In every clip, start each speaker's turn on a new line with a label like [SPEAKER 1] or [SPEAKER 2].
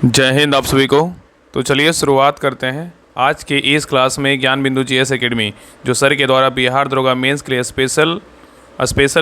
[SPEAKER 1] जय हिंद आप सभी को। तो चलिए शुरुआत करते हैं आज के इस क्लास में ज्ञान बिंदु जीएस एकेडमी जो सर के द्वारा बिहार दरोगा मेंस के लिए स्पेशल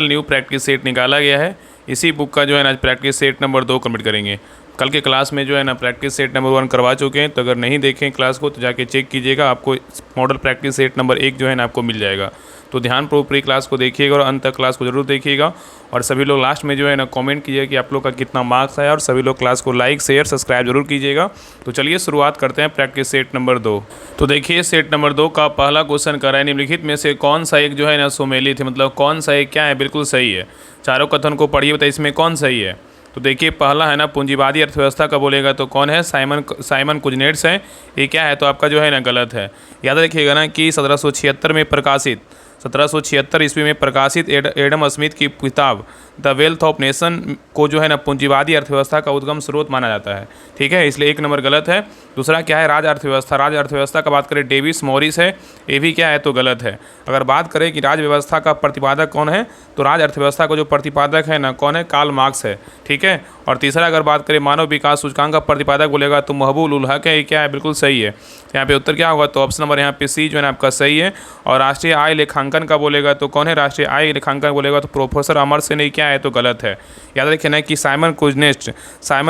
[SPEAKER 1] न्यू प्रैक्टिस सेट निकाला गया है। इसी बुक का जो है ना प्रैक्टिस सेट नंबर 2 कंप्लीट करेंगे। कल के क्लास में जो है ना प्रैक्टिस सेट नंबर 1 करवा चुके हैं, तो अगर नहीं देखें क्लास को तो जाके चेक कीजिएगा, आपको मॉडल प्रैक्टिस सेट नंबर 1 जो है ना आपको मिल जाएगा। तो ध्यानपूर्वक पूरी क्लास को देखिएगा और अंत तक क्लास को जरूर देखिएगा। और सभी लोग लास्ट में जो है ना कमेंट कीजिए कि आप लोग का कितना मार्क्स आया, और सभी लोग क्लास को लाइक शेयर सब्सक्राइब जरूर कीजिएगा। तो चलिए शुरुआत करते हैं प्रैक्टिस सेट नंबर 2। तो देखिए सेट नंबर 2 का पहला क्वेश्चन कर रहा है, निम्नलिखित में से कौन सा एक जो है ना सुमेलित है, मतलब कौन सा एक क्या है बिल्कुल सही है। चारों कथन को पढ़िए, बताइए इसमें कौन सही है। तो देखिए पहला है ना पूंजीवादी अर्थव्यवस्था का बोलेगा तो कौन है, साइमन कुजनेट्स है। ये क्या है तो आपका जो है ना गलत है। याद रखिएगा ना कि 1776 ईस्वी में प्रकाशित एडम स्मिथ की किताब द वेल्थ ऑफ नेशन को जो है ना पूंजीवादी अर्थव्यवस्था का उद्गम स्रोत माना जाता है। ठीक है, इसलिए 1 नंबर गलत है। दूसरा क्या है, राज अर्थव्यवस्था का बात करें डेविस मॉरिस है, ये भी क्या है तो गलत है। अगर बात करें कि राज व्यवस्था का प्रतिपादक कौन है, तो राज अर्थव्यवस्था का जो प्रतिपादक है ना कौन है, कार्ल मार्क्स है। ठीक है, और तीसरा अगर बात करें मानव विकास सूचकांक का प्रतिपादक बोलेगा तो महबूब उल हक है। ये क्या है बिल्कुल सही है। यहाँ पे उत्तर क्या होगा तो ऑप्शन नंबर यहाँ पे सी जो है ना आपका सही है। और राष्ट्रीय आय लेखांकन का बोलेगा तो कौन है, राष्ट्रीय आय लेखांकन बोलेगा तो प्रोफेसर अमर सेन। ये क्या है तो गलत है। याद रखिए ना कि साइमन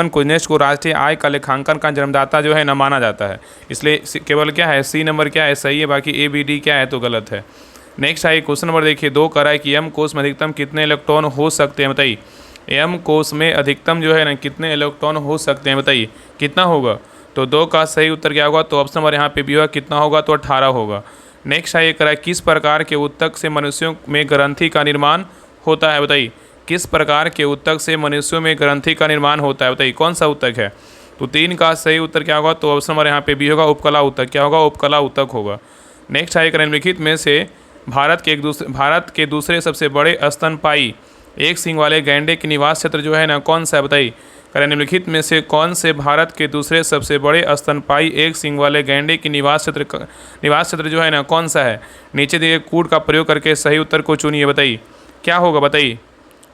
[SPEAKER 1] कुजनेस्ट को राष्ट्रीय आय का लेखांकन का जन्मदाता जो है ना माना जाता है। इसलिए केवल क्या है सी नंबर क्या है सही है, बाकी ए बी डी क्या है तो गलत है। नेक्स्ट आइए क्वेश्चन नंबर देखिए 2 कर रहा है कि एम कोष में अधिकतम कितने इलेक्ट्रॉन हो सकते हैं, बताइए। एम कोष में अधिकतम जो है ना कितने इलेक्ट्रॉन हो सकते हैं, बताइए कितना होगा। तो 2 का सही उत्तर क्या होगा तो ऑप्शन नंबर यहाँ पे भी होगा, कितना होगा तो 18 होगा। नेक्स्ट आइए करा किस प्रकार के ऊतक से मनुष्यों में ग्रंथि का निर्माण होता है, बताइए। किस प्रकार के ऊतक से मनुष्यों में ग्रंथि का निर्माण होता है, बताइए कौन सा ऊतक है। तो 3 का सही उत्तर क्या होगा तो ऑप्शन नंबर यहाँ पे भी होगा, उपकला ऊतक। क्या होगा, उपकला ऊतक होगा। नेक्स्ट आइए करें निम्नलिखित में से भारत के दूसरे सबसे बड़े स्तनपायी एक सींग वाले गैंडे के निवास क्षेत्र जो है ना कौन सा है, बताइए। करें निम्नलिखित में से कौन से भारत के दूसरे सबसे बड़े स्तनपायी एक सींग वाले गैंडे की निवास क्षेत्र जो है ना कौन सा है। नीचे दिए कूट का प्रयोग करके सही उत्तर को चुनिए, बताइए क्या होगा, बताइए।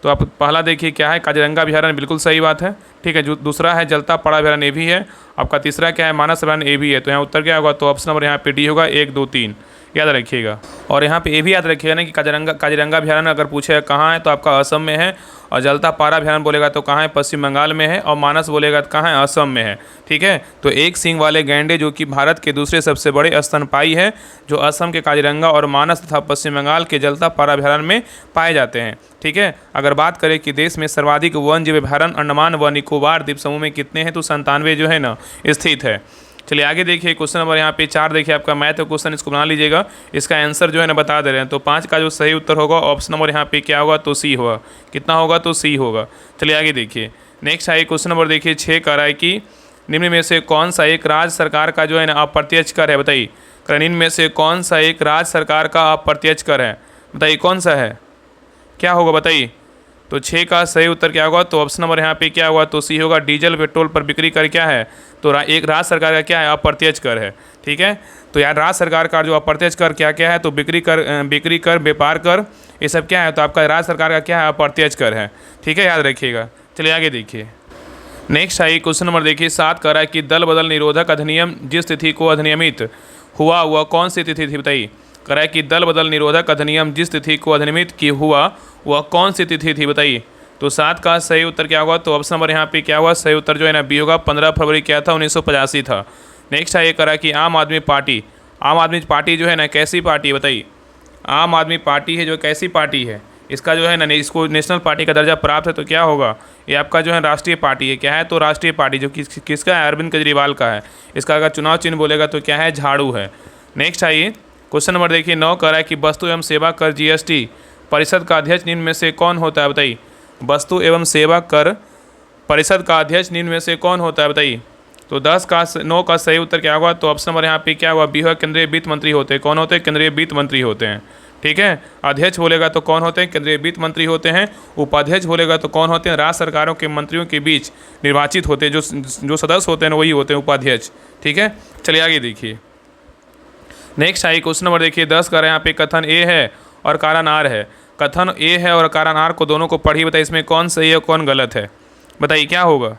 [SPEAKER 1] तो आप पहला देखिए क्या है, काजीरंगा अभयारण्य, बिल्कुल सही बात है। ठीक है, जो दूसरा है जलता पड़ा अभयारण्य, ये भी है। आपका तीसरा क्या है, मानस अभयारण्य, ये भी है। तो यहाँ उत्तर क्या होगा तो ऑप्शन नंबर यहाँ पे डी होगा, 1 2 3 याद रखिएगा। और यहाँ पे ये भी याद रखिएगा ना कि काजीरंगा अभयारण्य अगर पूछेगा कहाँ है तो आपका असम में है। और जलता पारा अभयारण्य बोलेगा तो कहाँ है, पश्चिम बंगाल में है। और मानस बोलेगा तो कहाँ है, असम में है। ठीक है, तो एक सींग वाले गैंडे जो कि भारत के दूसरे सबसे बड़े स्तनपायी है, जो असम के काजीरंगा और मानस तथा पश्चिम बंगाल के जलता पारा अभयारण्य में पाए जाते हैं। ठीक है, अगर बात करें कि देश में सर्वाधिक वन्यजीव अभयारण्य अंडमान व निकोबार द्वीप समूह में कितने हैं, तो 97 जो है ना स्थित है। चलिए आगे देखिए क्वेश्चन नंबर यहाँ पे 4 देखिए आपका मैथ का क्वेश्चन, इसको बना लीजिएगा। इसका आंसर जो है ना बता दे रहे हैं। तो 5 का जो सही उत्तर होगा ऑप्शन नंबर यहाँ पे क्या होगा तो सी होगा। कितना होगा तो सी होगा। चलिए आगे देखिए नेक्स्ट आइए क्वेश्चन नंबर देखिए 6 का रहा है कि निम्न में से कौन सा एक राज्य सरकार का जो है ना अप्रत्यक्ष कर है, बताइए। निम्न में से कौन सा एक राज्य सरकार का अप्रत्यक्ष कर है, बताइए कौन सा है, क्या होगा, बताइए। तो 6 का सही उत्तर क्या होगा तो ऑप्शन नंबर यहाँ पे क्या होगा तो सी होगा। डीजल पेट्रोल पर बिक्री कर क्या है तो एक राज्य सरकार का क्या है अप्रत्यक्ष कर है। ठीक है, तो यार राज्य सरकार का जो अप्रत्यक्ष कर क्या क्या है तो बिक्री कर व्यापार कर, ये सब क्या है तो आपका राज्य सरकार का क्या है अप्रत्यक्ष कर है। ठीक है, याद रखिएगा। चलिए आगे देखिए नेक्स्ट आइए क्वेश्चन नंबर देखिए 7 का रहा है कि दल बदल निरोधक अधिनियम जिस तिथि को अधिनियमित हुआ वह कौन सी तिथि थी, बताइए। कह रहा है कि दल बदल निरोधक अधिनियम जिस तिथि को अधिनियमित की हुआ वह कौन सी तिथि थी, बताइए। तो 7 का सही उत्तर क्या होगा तो ऑप्शन नंबर यहाँ पे क्या हुआ सही उत्तर जो है ना बी होगा। 15 फरवरी क्या था 1985 था। नेक्स्ट है ये करा कि आम आदमी पार्टी जो है ना कैसी पार्टी, बताइए। आम आदमी पार्टी है जो कैसी पार्टी है, इसका जो है ना इसको नेशनल पार्टी का दर्जा प्राप्त है, तो क्या होगा ये आपका जो है राष्ट्रीय पार्टी है। क्या है तो राष्ट्रीय पार्टी जो किसका है, अरविंद केजरीवाल का है। इसका अगर चुनाव चिन्ह बोलेगा तो क्या है, झाड़ू है। नेक्स्ट आइए क्वेश्चन नंबर देखिए 9 का रहा है कि वस्तु एवं सेवा कर जीएसटी परिषद का अध्यक्ष निम्न में से कौन होता है, बताइए। वस्तु एवं सेवा कर परिषद का अध्यक्ष निम्न में से कौन होता है, बताइए। तो 9 का सही उत्तर क्या होगा तो ऑप्शन नंबर यहाँ पे क्या हुआ बी होगा। केंद्रीय वित्त मंत्री होते हैं। कौन होते हैं, केंद्रीय वित्त मंत्री होते हैं। ठीक है, अध्यक्ष बोलेगा तो कौन होते हैं, केंद्रीय वित्त मंत्री होते हैं। उपाध्यक्ष बोलेगा तो कौन होते हैं, राज्य सरकारों के मंत्रियों के बीच निर्वाचित होते हैं, जो सदस्य होते हैं वही होते हैं उपाध्यक्ष। ठीक है, चलिए आगे देखिए नेक्स्ट आइए क्वेश्चन नंबर देखिए 10 का यहाँ पे कथन ए है और कारण आर है। कथन ए है और कारण आर को दोनों को पढ़िए, बताइए इसमें कौन सही है कौन गलत है, बताइए क्या होगा,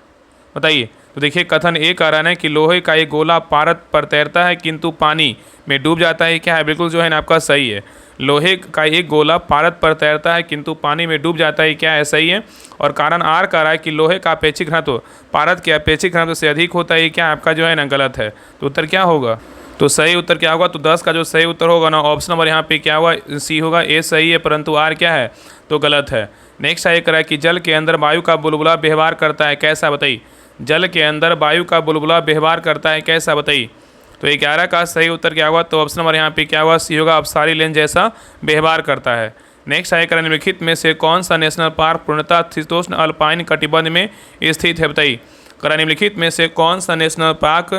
[SPEAKER 1] बताइए। तो देखिए कथन ए कह रहा है कि लोहे का एक गोला पारद पर तैरता है किंतु पानी में डूब जाता है, क्या है? बिल्कुल जो है ना आपका सही है। लोहे का एक गोला पारद पर तैरता है किंतु पानी में डूब जाता है, क्या है? सही है। और कारण आर कह रहा है कि लोहे का अपेक्षिक घनत्व पारद के अपेक्षिक घनत्व से अधिक होता है, क्या आपका जो है ना गलत है। तो उत्तर क्या होगा? तो सही उत्तर क्या होगा? तो 10 का जो सही उत्तर होगा ना ऑप्शन नंबर यहाँ पे क्या होगा? सी होगा। ए सही है परंतु आर क्या है? तो गलत है। नेक्स्ट है कह रहा है कि जल के अंदर वायु का बुलबुला व्यवहार करता है, कैसा? बताइए। जल के अंदर वायु का बुलबुला व्यवहार करता है, कैसा? बताइए। तो 11 का सही उत्तर क्या होगा? तो ऑप्शन नंबर यहाँ पे क्या होगा? सी होगा, अपसारी लेंस जैसा व्यवहार करता है। नेक्स्ट है कह निम्नलिखित में से कौन सा नेशनल पार्क पूर्णतः शीतोष्ण अल्पाइन कटिबंध में स्थित है? बताइए। कह निम्नलिखित में से कौन सा नेशनल पार्क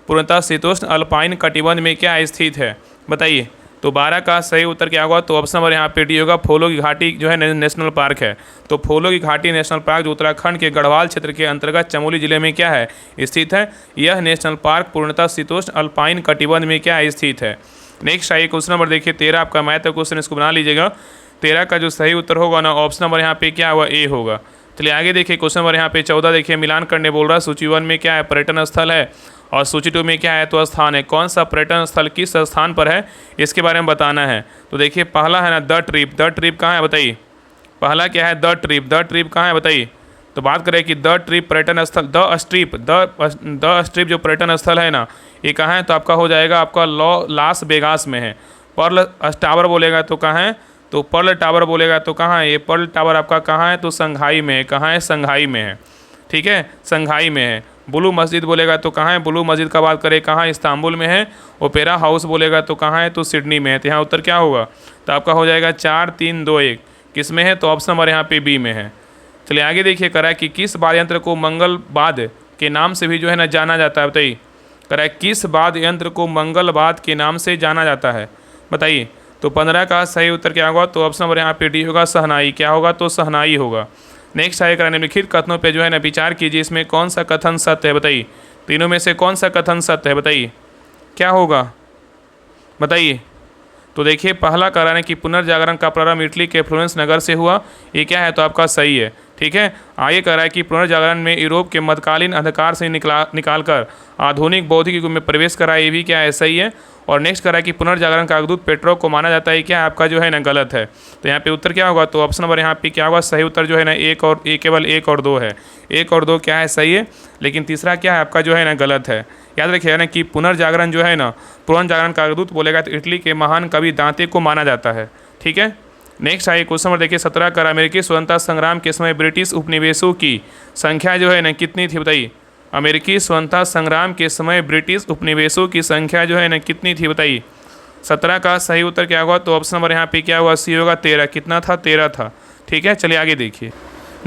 [SPEAKER 1] पूर्णतः शीतोष्ण अल्पाइन कटिबंध में क्या स्थित है? बताइए। तो 12 का सही उत्तर क्या होगा? तो ऑप्शन नंबर यहाँ पे डी होगा, फोलो की घाटी जो है नेशनल पार्क है। तो फोलो की घाटी नेशनल पार्क जो उत्तराखंड के गढ़वाल क्षेत्र के अंतर्गत चमोली जिले में क्या है? स्थित है। यह नेशनल पार्क पूर्णतः शीतोष्ण अल्पाइन कटिबंध में क्या स्थित है। नेक्स्ट आइए क्वेश्चन नंबर देखिए 13 आपका मैथ का क्वेश्चन, इसको बना लीजिएगा। 13 का जो सही उत्तर होगा ना ऑप्शन नंबर यहाँ पे क्या हुआ? ए होगा। चलिए आगे देखिए क्वेश्चन नंबर यहाँ पे 14 देखिए मिलान करने बोल रहा है। सूची 1 में क्या है? पर्यटन स्थल है और सूची 2 में क्या है? तो स्थान है। कौन सा पर्यटन स्थल किस स्थान पर है इसके बारे में बताना है। तो देखिए पहला है ना द ट्रिप। द ट्रिप कहाँ है? बताइए। पहला क्या है? The trip. द ट्रिप कहाँ है? बताइए। तो बात करें कि द ट्रिप पर्यटन स्थल, द स्ट्रिप जो पर्यटन स्थल है ना ये कहाँ है? तो आपका हो जाएगा आपका लास वेगास में है। पर्ल टावर बोलेगा तो कहाँ है? तो पर्ल टावर बोलेगा तो कहाँ है? ये पर्ल टावर आपका कहाँ है? तो संघाई में है। कहाँ है? संघाई में है। ठीक है, संघाई में है। ब्लू मस्जिद बोलेगा तो कहाँ है? ब्लू मस्जिद का बात करें कहाँ? इस्तांबुल में है। ओपेरा हाउस बोलेगा तो कहाँ है? तो सिडनी में है। तो यहाँ उत्तर क्या होगा? तो आपका हो जाएगा 4 3 2 1। किस में है? तो ऑप्शन नंबर यहाँ पे बी में है। चलिए आगे देखिए करा कि किस वाद्य यंत्र को मंगलवाद के नाम से भी जो है ना जाना जाता है। बताइए। करा किस वाद्य यंत्र को मंगलवाद के नाम से जाना जाता है? बताइए। तो 15 का सही उत्तर क्या होगा? तो ऑप्शन नंबर यहाँ पे डी होगा, शहनाई। क्या होगा? तो शहनाई होगा। नेक्स्ट आएगा निम्नलिखित कथनों पे जो है ना विचार कीजिए, इसमें कौन सा कथन सत्य है? बताइए। तीनों में से कौन सा कथन सत्य है? बताइए। क्या होगा? बताइए। तो देखिए पहला कह रहा है कि पुनर्जागरण का प्रारंभ इटली के फ्लोरेंस नगर से हुआ, ये क्या है? तो आपका सही है। ठीक है। आगे कह रहा है कि पुनर्जागरण में यूरोप के मध्यकालीन अंधकार से निकालकर आधुनिक बौद्धिक युग में प्रवेश करा, ये भी क्या है? सही है। और नेक्स्ट कह रहा है कि पुनर्जागरण का अग्रदूत पेट्रो को माना जाता है, क्या आपका जो है ना गलत है। तो यहाँ पे उत्तर क्या होगा? तो ऑप्शन नंबर यहाँ पे क्या होगा? सही उत्तर जो है ना केवल 1 और 2 है। 1 और 2 क्या है? सही है। लेकिन तीसरा क्या है आपका जो है ना गलत है। याद रखिएगा ना कि पुनर्जागरण जो है ना, पुनर्जागरण का अग्रदूत बोलेगा तो इटली के महान कवि दांते को माना जाता है। ठीक है। नेक्स्ट आइए क्वेश्चन नंबर देखिए 17 कर अमेरिकी स्वतंत्रता संग्राम के समय ब्रिटिश उपनिवेशों की संख्या जो है ना कितनी थी? बताइए। अमेरिकी स्वतंत्रता संग्राम के समय ब्रिटिश उपनिवेशों की संख्या जो है ना कितनी थी? बताइए। 17 का सही उत्तर क्या होगा? तो ऑप्शन नंबर यहाँ पे क्या हुआ? सी होगा, 13। कितना था? 13 था। ठीक है। चलिए आगे देखिए।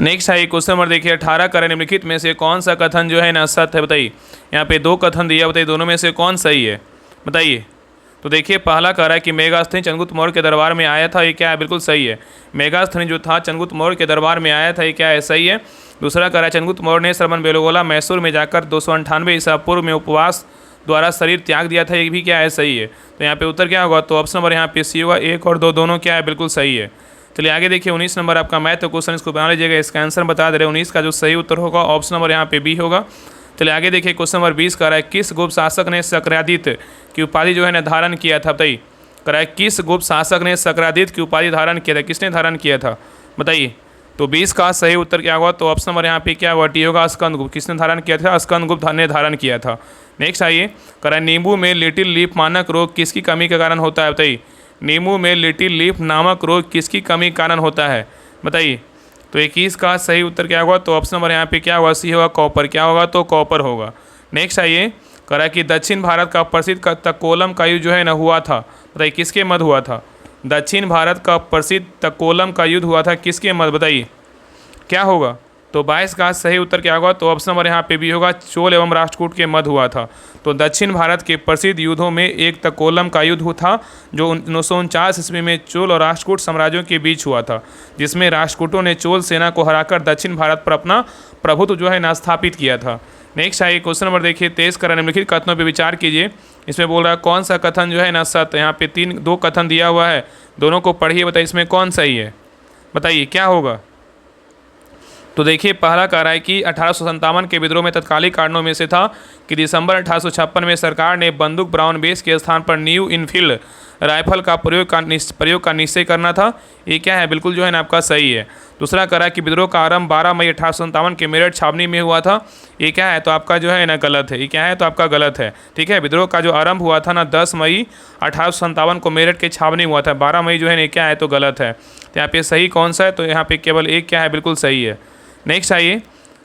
[SPEAKER 1] नेक्स्ट है क्वेश्चन नंबर देखिए 18 कर निम्नलिखित में से कौन सा कथन जो है ना सत्य है? बताइए। यहाँ पे 2 कथन दिया, बताइए दोनों में से कौन सही है? बताइए। तो देखिए पहला कह रहा है कि मेगास्थनी चंद्रगुप्त मौर्य के दरबार में आया था, ये क्या है? बिल्कुल सही है। मेगास्थनी जो था चंद्रगुप्त मौर्य के दरबार में आया था, ये क्या है? सही है। दूसरा कह रहा है चंद्रगुप्त मौर्य ने श्रवण बेलोगोला मैसूर में जाकर 298 ईसा पूर्व में उपवास द्वारा शरीर त्याग दिया था, ये भी क्या है? सही है। तो यहाँ पे उत्तर क्या होगा? तो ऑप्शन नंबर यहाँ पे सी होगा। 1 और 2 दोनों क्या है? बिल्कुल सही है। चलिए आगे देखिए 19 नंबर आपका मैथ क्वेश्चन, इसको बना लीजिएगा। इसका आंसर बता दे रहे 19 का जो सही उत्तर होगा ऑप्शन नंबर यहाँ पे बी होगा। चलिए आगे देखिए क्वेश्चन नंबर 20 कह रहा है किस गुप्त शासक ने सक्रादित्य की उपाधि जो है ना धारण किया था? बताइए। कह रहा है किस गुप्त शासक ने सक्रादित्य की उपाधि धारण किया था? किसने धारण किया था? बताइए। तो 20 का सही उत्तर क्या होगा? तो ऑप्शन नंबर यहाँ पे क्या हुआ? टी होगा, स्कंदगुप्त। किसने धारण किया था? स्कंदगुप्त ने धारण किया था। नेक्स्ट आइए कह रहा है नींबू में लिटिल लीफ मानक रोग किसकी कमी के कारण होता है? बताइए। नींबू में लिटिल लीफ नामक रोग किसकी कमी के कारण होता है? बताइए। तो 21 का सही उत्तर क्या होगा? तो ऑप्शन नंबर यहाँ पे क्या होगा? सी होगा, कॉपर। क्या होगा? तो कॉपर होगा। नेक्स्ट आइए कह रहा है कि दक्षिण भारत का प्रसिद्ध तकोलम का युद्ध जो है ना हुआ था, बताइए किसके मध्य हुआ था? दक्षिण भारत का प्रसिद्ध तकोलम का युद्ध हुआ था किसके मध्य? बताइए। क्या होगा? तो 22 का सही उत्तर क्या होगा? तो ऑप्शन नंबर यहाँ पे भी होगा, चोल एवं राष्ट्रकूट के मध्य हुआ था। तो दक्षिण भारत के प्रसिद्ध युद्धों में एक तकोलम का युद्ध था जो 1949 ईस्वी में चोल और राष्ट्रकूट साम्राज्यों के बीच हुआ था, जिसमें राष्ट्रकूटों ने चोल सेना को हराकर दक्षिण भारत पर अपना प्रभुत्व जो है ना स्थापित किया था। नेक्स्ट आइए क्वेश्चन नंबर देखिए 23 कर निम्नलिखित कथनों पर विचार कीजिए। इसमें बोल रहा है कौन सा कथन जो है ना सत्य? यहाँ पे 2 कथन दिया हुआ है, दोनों को पढ़िए, बताइए इसमें कौन सही है? बताइए क्या होगा? तो देखिए पहला कह रहा है कि 1857 के विद्रोह में तत्कालिक कारणों में से था कि दिसंबर 1856 में सरकार ने बंदूक ब्राउन बेस के स्थान पर न्यू इनफील्ड राइफल का प्रयोग का निश्चय करना था। ये क्या है, बिल्कुल जो है ना आपका सही है। दूसरा कह रहा है कि विद्रोह का आरंभ 12 मई 1857 के मेरठ छावनी में हुआ था। ये क्या है, तो आपका जो है ना गलत है। ये क्या है, तो आपका गलत है। ठीक है, विद्रोह का जो आरंभ हुआ था ना 10 मई 1857 को मेरठ के छावनी में हुआ था। 12 मई जो है ना क्या है, तो गलत है। तो यहाँ पे सही कौन सा है, तो यहाँ पे केवल एक क्या है, बिल्कुल सही है। नेक्स्ट आइए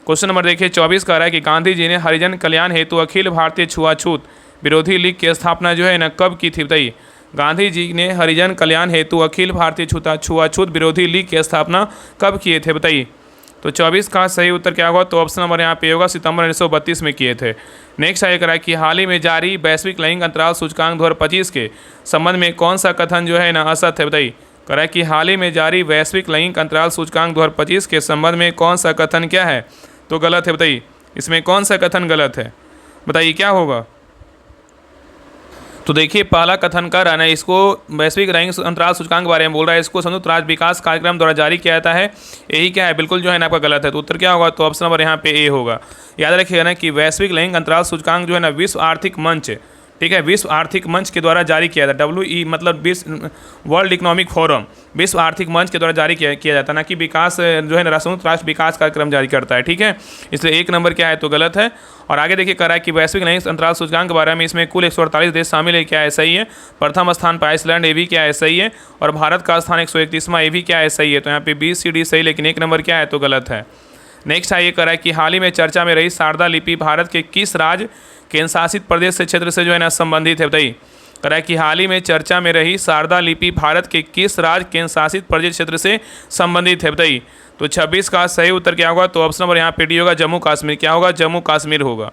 [SPEAKER 1] क्वेश्चन नंबर देखिए 24 का रहा है कि गांधी जी ने हरिजन कल्याण हेतु अखिल भारतीय छुआछूत विरोधी लीग की स्थापना जो है ना कब की थी, बताइए। गांधी जी ने हरिजन कल्याण हेतु अखिल भारतीय छुआछूत विरोधी लीग की स्थापना कब किए थे, बताइए। तो 24 का सही उत्तर क्या होगा, तो ऑप्शन नंबर यहाँ पे होगा सितंबर 1932 में किए थे। नेक्स्ट आइए करा कि हाल ही में जारी वैश्विक लैंगिक अंतराल सूचकांक 2025 के संबंध में कौन सा कथन जो है ना असत्य है, बताइए। करा कि हाल ही में जारी वैश्विक लैंगिक अंतराल सूचकांक 2025 के संबंध में कौन सा कथन क्या है, तो गलत है, बताइए। इसमें कौन सा कथन गलत है, बताइए क्या होगा। तो देखिए पहला कथन कर रहा है, इसको वैश्विक लैंगिक अंतराल सूचकांक के बारे में बोल रहा है, इसको संयुक्त राष्ट्र विकास कार्यक्रम द्वारा जारी किया जाता है। यही क्या है, बिल्कुल जो है ना आपका गलत है। तो उत्तर क्या होगा, तो ऑप्शन नंबर यहाँ पे ए होगा। याद रखिएगा ना कि वैश्विक लैंगिक अंतराल सूचकांक जो है ना विश्व आर्थिक मंच, ठीक है, विश्व आर्थिक मंच के द्वारा जारी किया जाता है। WE मतलब विश्व वर्ल्ड इकोनॉमिक फोरम, विश्व आर्थिक मंच के द्वारा जारी किया जाता है, ना कि विकास जो है ना संयुक्त राष्ट्र विकास कार्यक्रम जारी करता है। ठीक है, इसलिए एक नंबर क्या है, तो गलत है। और आगे देखिए कह रहा है कि वैश्विक लैंगिक अंतराल सूचकांक के बारे में इसमें कुल 148 देश शामिल है, क्या है, सही है। प्रथम स्थान पर आइसलैंड, ये भी क्या है, सही है। और भारत का स्थान 131वां, ये भी क्या है, सही है। तो यहाँ पे BCD सही, लेकिन एक नंबर क्या है, तो गलत है। नेक्स्ट आइए कह रहा है कि हाल ही में चर्चा में रही शारदा लिपि भारत के किस राज्य केंद्र शासित प्रदेश से क्षेत्र से जो है ना संबंधित है, बताइए। कह रहा है कि हाल ही में चर्चा में रही शारदा लिपि भारत के किस राज्य केंद्र शासित प्रदेश क्षेत्र से संबंधित है, बताइए। तो 26 का सही उत्तर क्या होगा, तो ऑप्शन नंबर यहाँ पे डी होगा, जम्मू कश्मीर। क्या होगा, जम्मू कश्मीर होगा।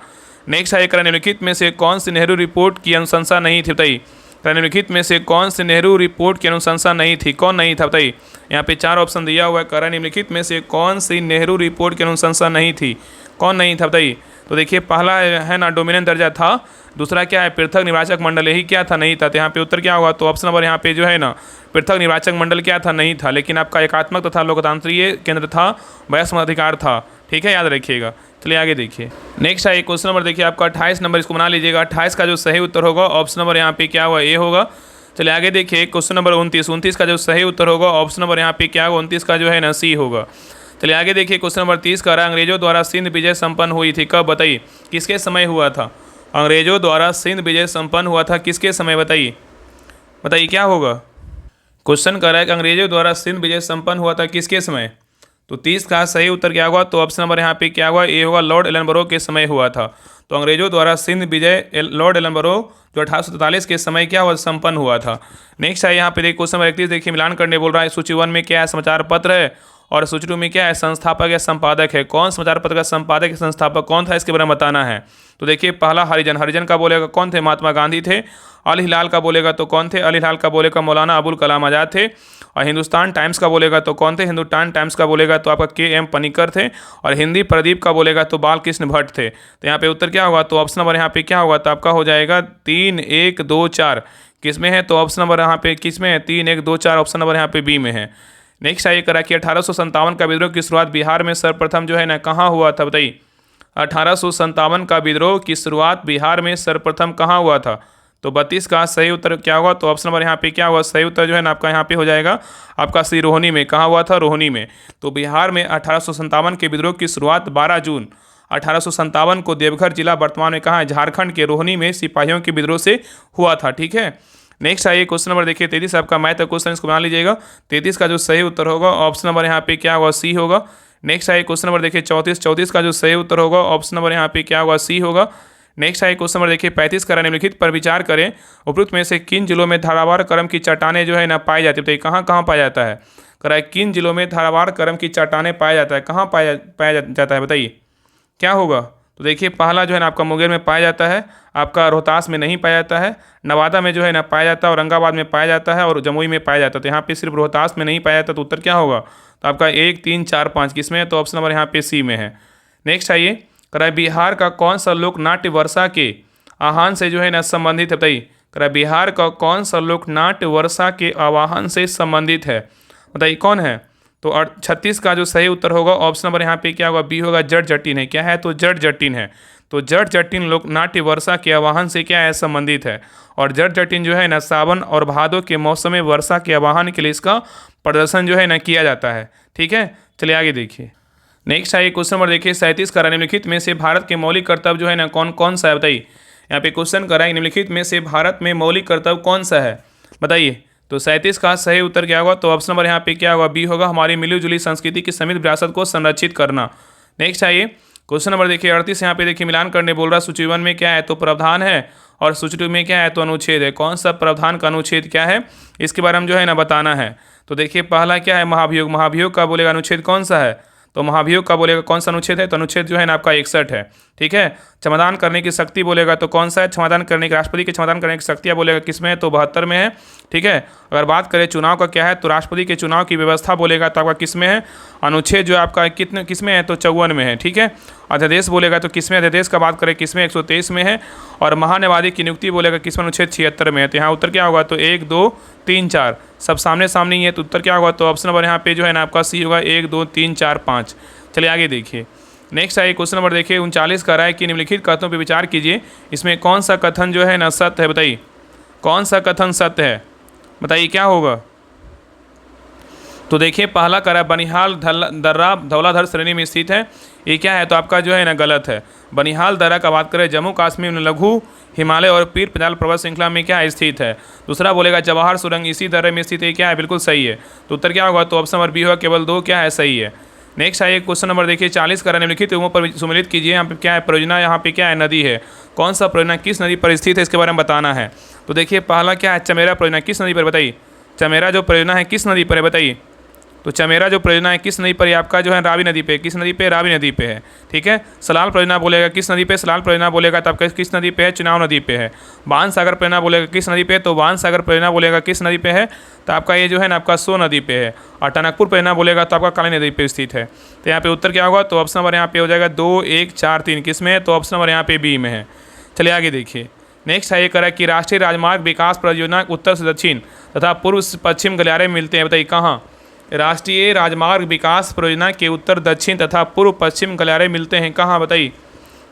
[SPEAKER 1] नेक्स्ट आइए कह रहा है निम्नलिखित में से कौन सी नेहरू रिपोर्ट की अनुशंसा नहीं थी, बताइए। निम्नलिखित में से कौन सी नेहरू रिपोर्ट की अनुशंसा नहीं थी, कौन नहीं था, बताइए। यहाँ पे 4 ऑप्शन दिया हुआ है। कह रहा है निम्नलिखित में से कौन सी नेहरू रिपोर्ट की अनुशंसा नहीं थी, कौन नहीं था, बताइए। तो देखिए पहला है ना डोमिनेंट दर्जा था, दूसरा क्या है पृथक निर्वाचक मंडल, यही क्या था, नहीं था। तो यहाँ पे उत्तर क्या होगा, तो ऑप्शन नंबर यहाँ पे जो है ना पृथक निर्वाचक मंडल क्या था, नहीं था। लेकिन आपका एकात्मक तथा लोकतांत्रिक केंद्र था, वयस्क अधिकार था। ठीक है, याद रखिएगा। चलिए आगे देखिए। नेक्स्ट है क्वेश्चन नंबर देखिए आपका 28 नंबर, इसको बना लीजिएगा। 28 का जो सही उत्तर होगा ऑप्शन नंबर यहाँ पे क्या हुआ, ए होगा। चलिए आगे देखिए क्वेश्चन नंबर 29 का जो सही उत्तर होगा ऑप्शन नंबर यहाँ पे क्या होगा, 29 का जो है ना सी होगा। चलिए आगे देखिए क्वेश्चन नंबर 30 का रहा अंग्रेजों द्वारा सिंध विजय संपन्न हुई थी, कब, बताइए। किसके समय हुआ था, अंग्रेजों द्वारा सिंध विजय संपन्न हुआ था किसके समय, बताइए। बताइए क्या होगा। क्वेश्चन कर रहा है कि अंग्रेजों द्वारा सिंध विजय संपन्न हुआ था किसके समय। तो 30 का सही उत्तर क्या होगा, तो ऑप्शन नंबर यहाँ पे क्या होगा, ए होगा, लॉर्ड एलनबरो के समय हुआ था। तो अंग्रेजों द्वारा सिंध विजय लॉर्ड एलनबरो जो 1843 के समय क्या हुआ, संपन्न हुआ था। नेक्स्ट है यहाँ पे देखिए क्वेश्चन नंबर 31 देखिए मिलान करने बोल रहा है। सूची 1 में क्या है, समाचार पत्र है, और सूची 2 में क्या है, संस्थापक या संपादक है। कौन समाचार पत्र का संपादक या संस्थापक कौन था, इसके बारे में बताना है। तो देखिए पहला हरिजन का बोलेगा कौन थे, महात्मा गांधी थे। अल हिलाल का बोलेगा तो कौन थे, अल हिलाल का बोलेगा मौलाना अबुल कलाम आज़ाद थे। और हिंदुस्तान टाइम्स का बोलेगा तो कौन थे, हिंदुस्तान टाइम्स का बोलेगा तो आपका KM पनिकर थे। और हिंदी प्रदीप का बोलेगा तो बाल कृष्ण भट्ट थे। तो यहाँ पे उत्तर क्या होगा, तो ऑप्शन नंबर यहाँ पे क्या होगा, तो आपका हो जाएगा 3, 1, 2, 4 किसमें है, तो ऑप्शन नंबर यहाँ पे किसमें है, 3, 1, 2, 4 ऑप्शन नंबर यहाँ पे बी में है। नेक्स्ट आइए करा कि 1857 का विद्रोह की शुरुआत बिहार में सर्वप्रथम जो है ना कहाँ हुआ था, बताइए। 1857 का विद्रोह की शुरुआत बिहार में सर्वप्रथम कहाँ हुआ था। तो 32 का सही उत्तर क्या होगा, तो ऑप्शन नंबर यहाँ पे क्या हुआ, सही उत्तर जो है ना आपका यहाँ पे हो जाएगा आपका सी, रोहिणी में। कहाँ हुआ था, रोहिणी में। तो बिहार में 1857 के विद्रोह की शुरुआत 12 जून 1857 को देवघर जिला वर्तमान में कहाँ है, झारखंड के रोहिणी में सिपाहियों के विद्रोह से हुआ था। ठीक है, नेक्स्ट आइए क्वेश्चन नंबर देखिए 33 आपका मैथ का क्वेश्चन, इसको बना लीजिएगा। 33 का जो सही उत्तर होगा ऑप्शन नंबर यहाँ पे क्या होगा, सी होगा। नेक्स्ट आइए क्वेश्चन नंबर देखिए 34 का जो सही उत्तर होगा ऑप्शन नंबर यहाँ पे क्या होगा, सी होगा। नेक्स्ट आइए क्वेश्चन नंबर देखिए 35 का निम्नलिखित पर विचार करें, उपयुक्त में से किन जिलों में धारावार क्रम की चट्टानें जो है ना पाई जाती है। तो कहाँ कहाँ पाया जाता है, कह रहा है किन जिलों में धारावार क्रम की चट्टानें पाया जाता है, कहाँ पाया जाता है, बताइए क्या होगा। तो देखिए पहला जो है ना आपका मुंगेर में पाया जाता है, आपका रोहतास में नहीं पाया जाता है, नवादा में जो है ना पाया जाता है, औरंगाबाद में पाया जाता है और जमुई में पाया जाता है। तो यहाँ पे सिर्फ रोहतास में नहीं पाया जाता, तो उत्तर क्या होगा, तो आपका 1, 3, 4, 5 किसमें है, तो ऑप्शन नंबर यहाँ पे सी में है। नेक्स्ट आइए कह रहा है बिहार का कौन सा लोक नाट्य वर्षा के आह्वान से जो है ना संबंधित है, बताइए। कह रहा है बिहार का कौन सा लोक नाट्य वर्षा के आह्वान से संबंधित है, बताइए कौन है। तो 36 का जो सही उत्तर होगा ऑप्शन नंबर यहाँ पे क्या होगा, बी होगा, जट जटिन है। क्या है, तो जट जटिन है। तो जट जटिन लोक नाट्य वर्षा के आवाहन से क्या है, संबंधित है। और जट जटिन जो है ना सावन और भादों के मौसम में वर्षा के आवाहन के लिए इसका प्रदर्शन जो है ना किया जाता है। ठीक है, चलिए आगे देखिए। नेक्स्ट है क्वेश्चन नंबर देखिए 37 का निम्नलिखित में से भारत के मौलिक कर्तव्य जो है ना कौन कौन सा है, बताइए। यहाँ पे क्वेश्चन करा है निम्नलिखित में से भारत में मौलिक कर्तव्य कौन सा है, बताइए। तो 37 का सही उत्तर क्या होगा, तो ऑप्शन नंबर यहाँ पे क्या होगा, बी होगा, हमारी मिली जुली संस्कृति की समृद्ध विरासत को संरक्षित करना। नेक्स्ट आइए क्वेश्चन नंबर देखिए 38, यहाँ पे देखिए मिलान करने बोल रहा है। सूची 1 में क्या है, तो प्रावधान है, और सूची 2 में क्या है, तो अनुच्छेद है। कौन सा प्रावधान का अनुच्छेद क्या है, इसके बारे में जो है ना बताना है। तो देखिए पहला क्या है, महाभियोग। महाभियोग का बोलेगा अनुच्छेद कौन सा है, तो महाभियोग का बोलेगा कौन सा अनुच्छेद है, तो अनुच्छेद जो है ना आपका 61 है। ठीक है, क्षमादान करने की शक्ति बोलेगा तो कौन सा है, क्षमादान करने की, राष्ट्रपति की क्षमादान करने की शक्तियाँ बोलेगा किसमें है, तो 72 में है। ठीक है, अगर बात करें चुनाव का क्या है, तो राष्ट्रपति के चुनाव की व्यवस्था बोलेगा तो आपका किसमें है, अनुच्छेद जो आपका किसमें है, तो 54 में है। ठीक है, अध्यादेश बोलेगा तो किसमें, अध्यादेश का बात करें किसमें, 123 में है। और महान्यायवादी की नियुक्ति बोलेगा किसमें, अनुच्छेद 76 में है। तो यहाँ उत्तर क्या होगा, तो 1 2 3 4 सब सामने सामने ही है। तो उत्तर क्या होगा, तो ऑप्शन नंबर यहाँ पे जो है ना आपका सी होगा, 1 2 3 4 5। चलिए आगे देखिए। नेक्स्ट है क्वेश्चन नंबर देखिए 39 का राय कि निम्नलिखित कथनों पर विचार कीजिए, इसमें कौन सा कथन जो है ना सत्य है, बताइए। कौन सा कथन सत्य है, बताइए क्या होगा। तो देखिए पहला करा बनिहाल दर्रा धौलाधर श्रेणी में स्थित है, ये क्या है, तो आपका जो है ना गलत है। बनिहाल दर्रा का बात करें जम्मू कश्मीर में लघु हिमालय और पीर पंजाल पर्वत श्रृंखला में क्या स्थित है। दूसरा बोलेगा जवाहर सुरंग इसी दर्रे में स्थित है, क्या है, बिल्कुल सही है। तो उत्तर क्या होगा, तो ऑप्शन नंबर बी होगा, केवल 2 क्या है, सही है। नेक्स्ट है क्वेश्चन नंबर देखिए 40 का निम्नलिखित उमों पर सम्मिलित कीजिए। यहाँ पे क्या है, परियोजना, यहाँ पे क्या है, नदी है। कौन सा परियोजना किस नदी पर स्थित है, इसके बारे में बताना है। तो देखिए पहला क्या है, चमेरा परियोजना किस नदी पर, बताइए। चमेरा जो परियोजना है किस नदी पर है, बताइए। तो चमेरा जो परियोजना है किस नदी पर, आपका जो है रावी नदी पे, किस नदी पे, रावी नदी पे है। ठीक है, सलाल परियोजना बोलेगा किस नदी पे, सलाल परियोजना बोलेगा तो आपका किस नदी पे है, चुनाव नदी पे है। बाण सागर परियोजना बोलेगा किस नदी पे, तो बाण सागर परियोजना बोलेगा किस नदी पे है, तो आपका ये जो है ना आपका सो नदी पे है। और टनकपुर परियोजना बोलेगा तो आपका काली नदी पे स्थित है। तो यहाँ पे उत्तर क्या होगा, तो ऑप्शन नंबर यहाँ पे हो जाएगा 2 1 4 3 किस में है, तो ऑप्शन नंबर यहाँ पे बी में है। चलिए आगे देखिए। नेक्स्ट है ये करा कि राष्ट्रीय राजमार्ग विकास परियोजना उत्तर से दक्षिण तथा पूर्व से पश्चिम गलियारे में मिलते हैं, बताइए कहाँ। राष्ट्रीय राजमार्ग विकास परियोजना के उत्तर दक्षिण तथा पूर्व पश्चिम गलियारे मिलते हैं, कहाँ, बताइए।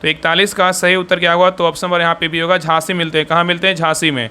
[SPEAKER 1] तो 41 का सही उत्तर क्या होगा, तो ऑप्शन नंबर यहाँ पे भी होगा, झांसी मिलते हैं। कहाँ मिलते हैं, झांसी में।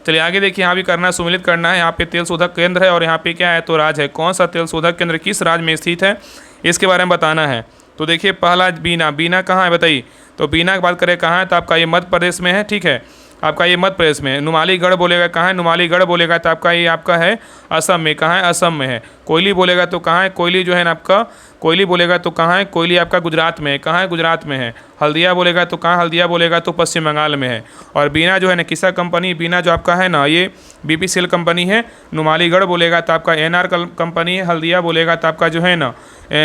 [SPEAKER 1] चलिए आगे देखिए, यहाँ भी करना है, सम्मिलित करना है। यहाँ पे तेल शोधक केंद्र है और यहाँ पे क्या है, तो राज्य है। कौन सा तेल शोधक केंद्र किस राज्य में स्थित है, इसके बारे में बताना है। तो देखिए पहला बीना, बीना कहाँ है, बताइए। तो बीना की बात करें कहाँ है, तो आपका ये मध्य प्रदेश में है। ठीक है, आपका ये मध्य प्रदेश में। नुमालीगढ़ बोलेगा कहाँ है, नुमालीगढ़ बोलेगा तो आपका ये आपका है असम में। कहाँ है, असम में है। कोयली बोलेगा तो कहाँ है, कोयली जो है ना आपका, कोयली बोलेगा तो कहाँ है, कोयली आपका गुजरात में है। कहाँ है, गुजरात में है। हल्दिया बोलेगा तो कहाँ, हल्दिया बोलेगा तो पश्चिम बंगाल में है। और बीना जो है ना किसा कंपनी, बीना जो आपका है ना ये BPCL कंपनी है। नुमालीगढ़ बोलेगा तो आपका NR कंपनी है। हल्दिया बोलेगा तो आपका जो है ना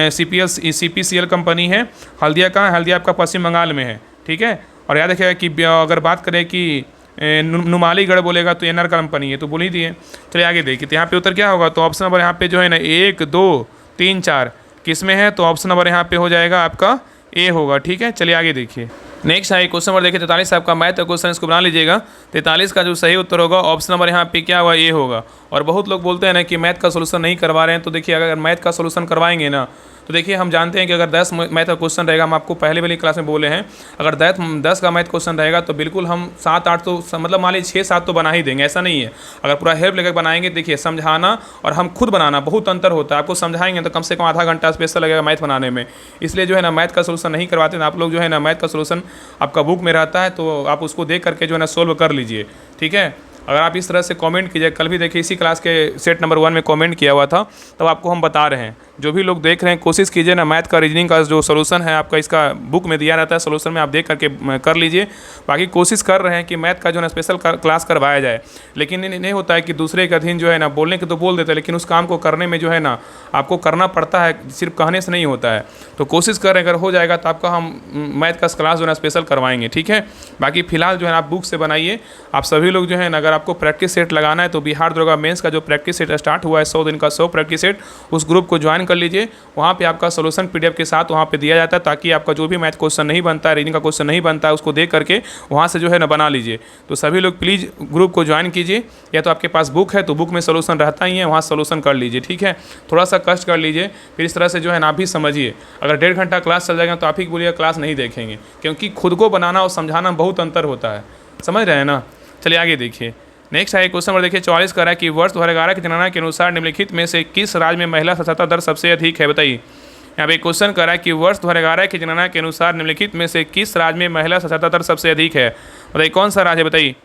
[SPEAKER 1] CPCL कंपनी है। हल्दिया कहाँ है, हल्दिया आपका पश्चिम बंगाल में है। ठीक है, और याद रखिएगा कि अगर बात करें कि नुमालीगढ़ बोलेगा तो NR कंपनी है, तो बोल ही दिए। चलिए आगे देखिए, तो यहाँ पे उत्तर क्या होगा, तो ऑप्शन नंबर यहाँ पे जो है ना 1 2 3 4 किस में है, तो ऑप्शन नंबर यहाँ पे हो जाएगा आपका ए होगा। ठीक है, चलिए आगे देखिए। नेक्स्ट है क्वेश्चन नंबर देखिए 43 आपका मैथ का क्वेश्चन, इसको बना लीजिएगा। 43 का जो सही उत्तर होगा ऑप्शन नंबर यहाँ पे क्या होगा, ए होगा। और बहुत लोग बोलते हैं ना कि मैथ का सोल्यूशन नहीं करवा रहे हैं, तो देखिए अगर मैथ का सोल्यूशन करवाएंगे ना, तो देखिए हम जानते हैं कि अगर 10 मैथ का क्वेश्चन रहेगा, हम आपको पहले वाली क्लास में बोले हैं, अगर 10 का मैथ क्वेश्चन रहेगा तो बिल्कुल हम 7 8 तो मतलब मान लीजिए 6 7 तो बना ही देंगे, ऐसा नहीं है। अगर पूरा हेल्प लेकर बनाएंगे, देखिए समझाना और हम खुद बनाना बहुत अंतर होता है। आपको समझाएंगे तो कम से कम आधा घंटा स्पेशल लगेगा मैथ बनाने में। इसलिए जो है ना मैथ का सोल्यूशन नहीं करवाते हैं आप लोग, जो है ना मैथ का सोल्यूशन आपका बुक में रहता है, तो आप उसको देख करके जो है ना सोल्व कर लीजिए। ठीक है, अगर आप इस तरह से कमेंट कीजिए, कल भी देखिए इसी क्लास के सेट नंबर 1 में कमेंट किया हुआ था, तब आपको हम बता रहे हैं। जो भी लोग देख रहे हैं कोशिश कीजिए ना, मैथ का रीजनिंग का जो सोल्यूशन है आपका इसका बुक में दिया रहता है, सोल्यूशन में आप देख करके कर लीजिए। बाकी कोशिश कर रहे हैं कि मैथ का जो है स्पेशल क्लास करवाया जाए, लेकिन नहीं होता है कि दूसरे के अधीन जो है ना बोलने के तो बोल देते हैं, लेकिन उस काम को करने में जो है ना आपको करना पड़ता है, सिर्फ कहने से नहीं होता है। तो कोशिश कर रहे हैं, अगर हो जाएगा तो आपका हम मैथ का क्लास जो है स्पेशल करवाएंगे। ठीक है, बाकी फिलहाल जो है आप बुक से बनाइए। आप सभी लोग जो है ना, अगर आपको प्रैक्टिस सेट लगाना है तो बिहार दरोगा मेंस का जो प्रैक्टिस सेट स्टार्ट हुआ है 100 दिन का 100 प्रैक्टिस सेट, उस ग्रुप को ज्वाइन कर लीजिए। वहाँ पे आपका सोल्यूशन PDF के साथ वहाँ पे दिया जाता है, ताकि आपका जो भी मैथ क्वेश्चन नहीं बनता है, रीजनिंग का क्वेश्चन नहीं बनता है, उसको देख करके वहाँ से जो है ना बना लीजिए। तो सभी लोग प्लीज़ ग्रुप को ज्वाइन कीजिए, या तो आपके पास बुक है तो बुक में सोल्यूशन रहता ही है, वहाँ सोल्यूशन कर लीजिए। ठीक है, थोड़ा सा कष्ट कर लीजिए, फिर इस तरह से जो है ना आप भी समझिए। अगर 1.5 घंटा क्लास चल जाएगा तो आप ही बोलिएगा क्लास नहीं देखेंगे, क्योंकि खुद को बनाना और समझाना बहुत अंतर होता है, समझ रहे हैं ना। चलिए आगे देखिए, नेक्स्ट है क्वेश्चन नंबर देखिए 44 का रहा है कि वर्ष 2011 की जनगणना के अनुसार निम्नलिखित में से किस राज्य में महिला साक्षरता दर सबसे अधिक है, बताइए। यहाँ पे क्वेश्चन कर रहा है कि वर्ष 2011 की जनगणना के अनुसार निम्नलिखित में से किस राज्य में महिला साक्षरता दर सबसे अधिक है, बताइए कौन सा राज्य है, बताइए।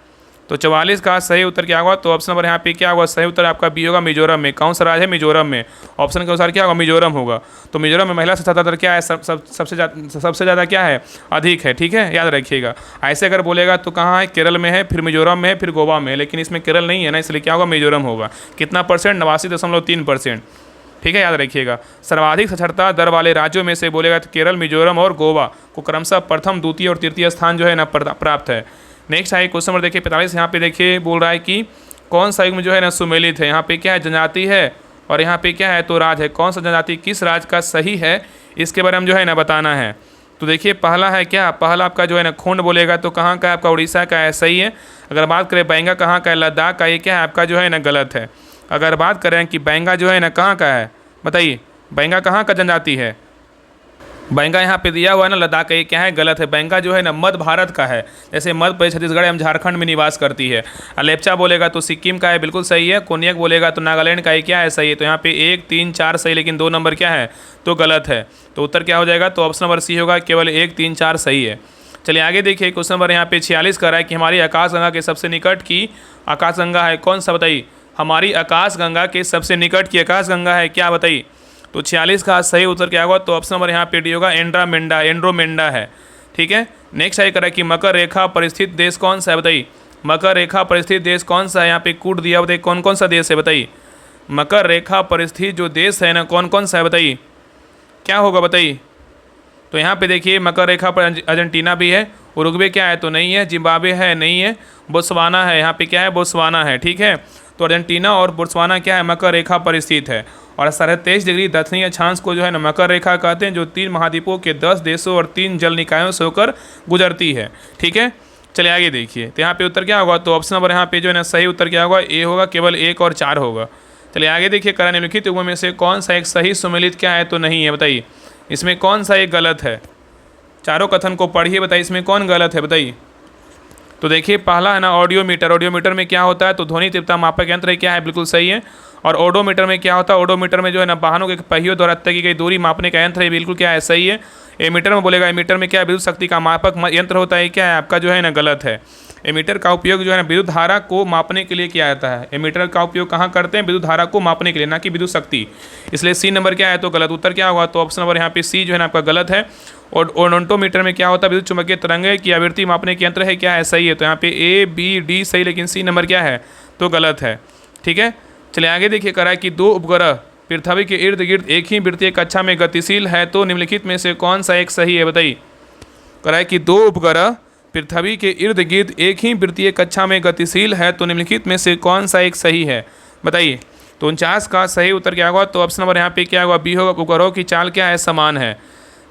[SPEAKER 1] तो 44 का सही उत्तर क्या होगा, तो ऑप्शन नंबर यहाँ पे क्या होगा, सही उत्तर आपका बी होगा, मिजोरम में। कौन सा राज्य है, मिजोरम में। ऑप्शन के अनुसार क्या होगा, मिजोरम होगा। तो मिजोरम में महिला साक्षरता दर क्या है, सबसे ज़्यादा क्या है, अधिक है। ठीक है, याद रखिएगा। ऐसे अगर बोलेगा तो कहाँ है, केरल में है, फिर मिजोरम में है, फिर गोवा में है, लेकिन इसमें केरल नहीं है ना, इसलिए क्या होगा, मिजोरम होगा। कितना परसेंट, 89.3%। ठीक है, याद रखिएगा। सर्वाधिक साक्षरता दर वाले राज्यों में से बोलेगा तो केरल, मिजोरम और गोवा को क्रमशः प्रथम, द्वितीय और तृतीय स्थान जो है ना प्राप्त है। नेक्स्ट है क्वेश्चन नंबर देखिए 45, यहाँ पे देखिए बोल रहा है कि कौन सा युग में जो है ना सुमेलित है। यहाँ पे क्या है, जनजाति है, और यहाँ पे क्या है, तो राज है। कौन सा जनजाति किस राज का सही है, इसके बारे में जो है ना बताना है। तो देखिए पहला है क्या, पहला आपका जो है ना खोंड बोलेगा तो कहाँ का है, आपका उड़ीसा का है, सही है। अगर बात करें बैंगा कहाँ का है, लद्दाख का, ये क्या है आपका जो है ना गलत है। अगर बात करें कि बैंगा जो है ना कहाँ का है, बताइए बैंगा कहाँ का जनजाति है। बैंगा यहाँ पे दिया हुआ है ना लद्दाख का, ये क्या है, गलत है। बैंगा जो है ना मध्य भारत का है, जैसे मध्य प्रदेश, छत्तीसगढ़ एवं झारखंड में निवास करती है। लेप्चा बोलेगा तो सिक्किम का है, बिल्कुल सही है। कोन्याक बोलेगा तो नागालैंड का है, क्या है, सही है। तो यहाँ पे 1, 3, 4 सही, लेकिन 2 नंबर क्या है, तो गलत है। तो उत्तर क्या हो जाएगा, तो ऑप्शन नंबर सी होगा, केवल 1, 3, 4 सही है। चलिए आगे देखिए, क्वेश्चन नंबर यहाँ पे 46 का रहा है कि हमारी आकाशगंगा के सबसे निकट की आकाशगंगा है, कौन सा, बताइए। हमारी आकाशगंगा के सबसे निकट की आकाशगंगा है, क्या, बताइए। तो 46 का सही उत्तर क्या होगा, तो ऑप्शन नंबर यहाँ पे डी होगा, एंड्रोमेंडा है। ठीक है, नेक्स्ट है करा कि मकर रेखा परिस्थित देश कौन सा है, बताइए। मकर रेखा परिस्थित देश कौन सा है, यहाँ पे कूट दिया, बताइए कौन कौन सा देश है, बताइए। मकर रेखा परिस्थित जो देश है ना, कौन कौन सा है, बताइए क्या होगा, बताइए। तो यहाँ पे देखिए मकर रेखा पर अर्जेंटीना भी है, उरुग्वे क्या है, तो नहीं है। जिम्बाब्वे है, नहीं है। बोत्सवाना है, यहाँ पे क्या है, बोत्सवाना है। ठीक है, तो अर्जेंटीना और बोत्सवाना क्या है, मकर रेखा पर स्थित है। और 23.5 डिग्री दक्षिणी अक्षांश को जो है ना मकर रेखा कहते हैं, जो 3 महाद्वीपों के 10 देशों और 3 जल निकायों से होकर गुजरती है। ठीक है, चलिए आगे देखिए, तो यहाँ पे उत्तर क्या होगा, तो ऑप्शन नंबर यहाँ पे जो है ना सही उत्तर क्या होगा, ए होगा, केवल 1 और 4 होगा। चलिए आगे देखिए, करा निम्नलिखित युगों में से कौन सा एक सही सुमेलित क्या है, तो नहीं है, बताइए। इसमें कौन सा एक गलत है, चारों कथन को पढ़िए, बताइए इसमें कौन गलत है, बताइए। तो देखिए पहला है ना ऑडियोमीटर। ऑडियोमीटर में क्या होता है, तो ध्वनि तीव्रता मापक यंत्र है, क्या है, बिल्कुल सही है। और ओडोमीटर में क्या होता है, ओडोमीटर में जो है ना वाहनों के पहियों द्वारा तय की गई दूरी मापने का यंत्र है, बिल्कुल क्या है, सही है। एमीटर में बोलेगा, एमीटर में क्या है, विद्युत शक्ति का मापक यंत्र होता है, क्या है आपका जो है ना गलत है। एमीटर का उपयोग जो है ना विद्युत धारा को मापने के लिए किया जाता है। एमीटर का उपयोग कहाँ करते हैं, विद्युत धारा को मापने के लिए, ना कि विद्युत शक्ति। इसलिए सी नंबर क्या है, तो गलत। उत्तर क्या होगा, तो ऑप्शन नंबर यहाँ पे सी जो है ना आपका गलत है। और ओडोमीटर में क्या होता है, विद्युत चुम्बकीय तरंगे की आवृत्ति मापने के यंत्र है, क्या है, सही है। तो यहाँ पे ए, बी, डी सही, लेकिन सी नंबर क्या है, तो गलत है। ठीक है, चलिए आगे देखिए, करा कि 2 उपग्रह पृथ्वी के इर्द गिर्द एक ही वृत्तीय कक्षा में गतिशील है, तो निम्नलिखित में से कौन सा एक सही है, बताइए। करा है कि 2 उपग्रह पृथ्वी के इर्द गिर्द एक ही वृत्तीय कक्षा में गतिशील है, तो निम्नलिखित में से कौन सा एक सही है, बताइए। तो 49 का सही उत्तर क्या होगा, तो ऑप्शन नंबर यहाँ पे क्या होगा, बी होगा, उपग्रहों की चाल क्या है, समान है।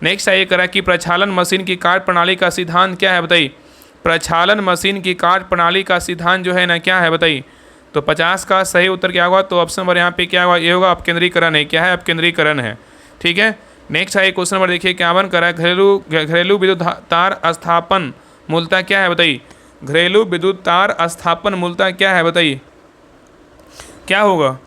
[SPEAKER 1] नेक्स्ट है करा कि प्रक्षालन मशीन की कार्य प्रणाली का सिद्धांत क्या है, बताइए। प्रक्षालन मशीन की कार्य प्रणाली का सिद्धांत जो है ना क्या है, बताइए। तो 50 का सही उत्तर क्या होगा, तो ऑप्शन नंबर यहाँ पे क्या होगा, ये होगा अपकेंद्रीकरण है, क्या है, अपकेंद्रीकरण है। ठीक है, नेक्स्ट है क्वेश्चन नंबर देखिए 51 करा, घरेलू विद्युत तार स्थापन मूलतः क्या है, बताइए। घरेलू विद्युत तार स्थापन मूलतः क्या है, बताइए क्या होगा,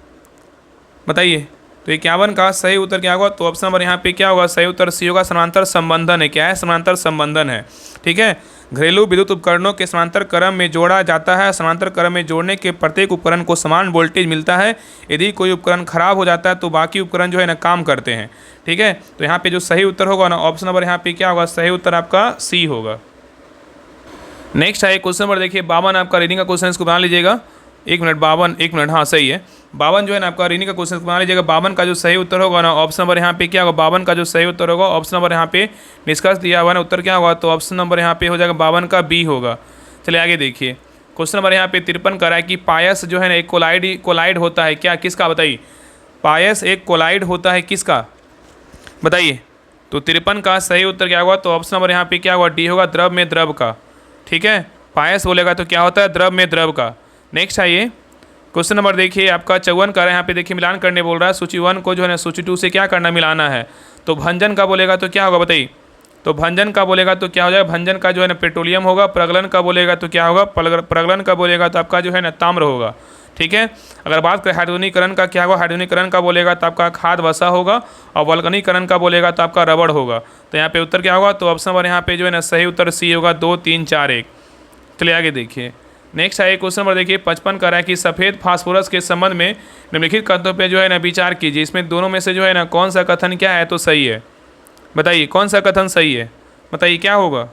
[SPEAKER 1] बताइए। तो 51 का सही उत्तर क्या होगा, तो ऑप्शन नंबर यहाँ पे क्या होगा, सही उत्तर सी होगा, समांतर संबंधन है, क्या है, समांतर संबंधन है। ठीक है, घरेलू विद्युत उपकरणों के समांतर क्रम में जोड़ा जाता है। समांतर क्रम में जोड़ने के प्रत्येक उपकरण को समान वोल्टेज मिलता है। यदि कोई उपकरण खराब हो जाता है तो बाकी उपकरण जो है ना काम करते हैं। ठीक है, तो यहाँ पे जो सही उत्तर होगा ना, ऑप्शन नंबर यहाँ पे क्या होगा, सही उत्तर आपका सी होगा। नेक्स्ट है क्वेश्चन नंबर देखिए 52 आपका रीडिंग का क्वेश्चन, इसको बना लीजिएगा। 1 मिनट, 52, 1 मिनट, हाँ सही है। 52 जो है ना आपका रीडिंग का क्वेश्चन बना लीजिएगा। 52 का जो सही उत्तर होगा ना, ऑप्शन नंबर यहाँ पे क्या होगा, 52 का जो सही उत्तर होगा, ऑप्शन नंबर यहाँ पे निष्कर्ष दिया हुआ ना, उत्तर क्या होगा, तो ऑप्शन नंबर यहाँ पे हो जाएगा 52 का बी होगा। चलिए आगे देखिए, क्वेश्चन नंबर यहाँ पे 53 करा है कि पायस जो है ना एक कोलाइड होता है क्या, किसका बताइए। पायस एक कोलाइड होता है किसका, बताइए। तो 53 का सही उत्तर क्या होगा, तो ऑप्शन नंबर यहाँ पे क्या होगा, डी होगा, द्रव में द्रव का। ठीक है, पायस बोलेगा तो क्या होता है, द्रव में द्रव का। नेक्स्ट आइए क्वेश्चन नंबर देखिए आपका 54 का है, यहाँ पे देखिए मिलान करने बोल रहा है। सूची 1 को जो है ना सूची 2 से क्या करना, मिलाना है। तो भंजन का बोलेगा तो क्या होगा बताइए। तो भंजन का बोलेगा तो क्या हो जाएगा, भंजन का जो है ना पेट्रोलियम होगा। प्रगलन का बोलेगा तो क्या होगा, प्रगलन का बोलेगा तो आपका जो है ना ताम्र होगा। ठीक है, अगर बात करें हाइड्रोनीकरण का क्या होगा, हाइड्रोनीकरण का बोलेगा तो आपका खाद वसा होगा, और वल्कनीकरण का बोलेगा तो आपका रबड़ होगा। तो यहाँ पे उत्तर क्या होगा, तो ऑप्शन नंबर यहाँ पे जो है ना सही उत्तर सी होगा, 2 3 4 1। चलिए आगे देखिए। नेक्स्ट है क्वेश्चन नंबर देखिए 55 का है कि सफ़ेद फास्फोरस के संबंध में निम्नलिखित कथनों पे जो है ना विचार कीजिए। इसमें दोनों में से जो है ना कौन सा कथन क्या है तो सही है, बताइए कौन सा कथन सही है, बताइए क्या होगा।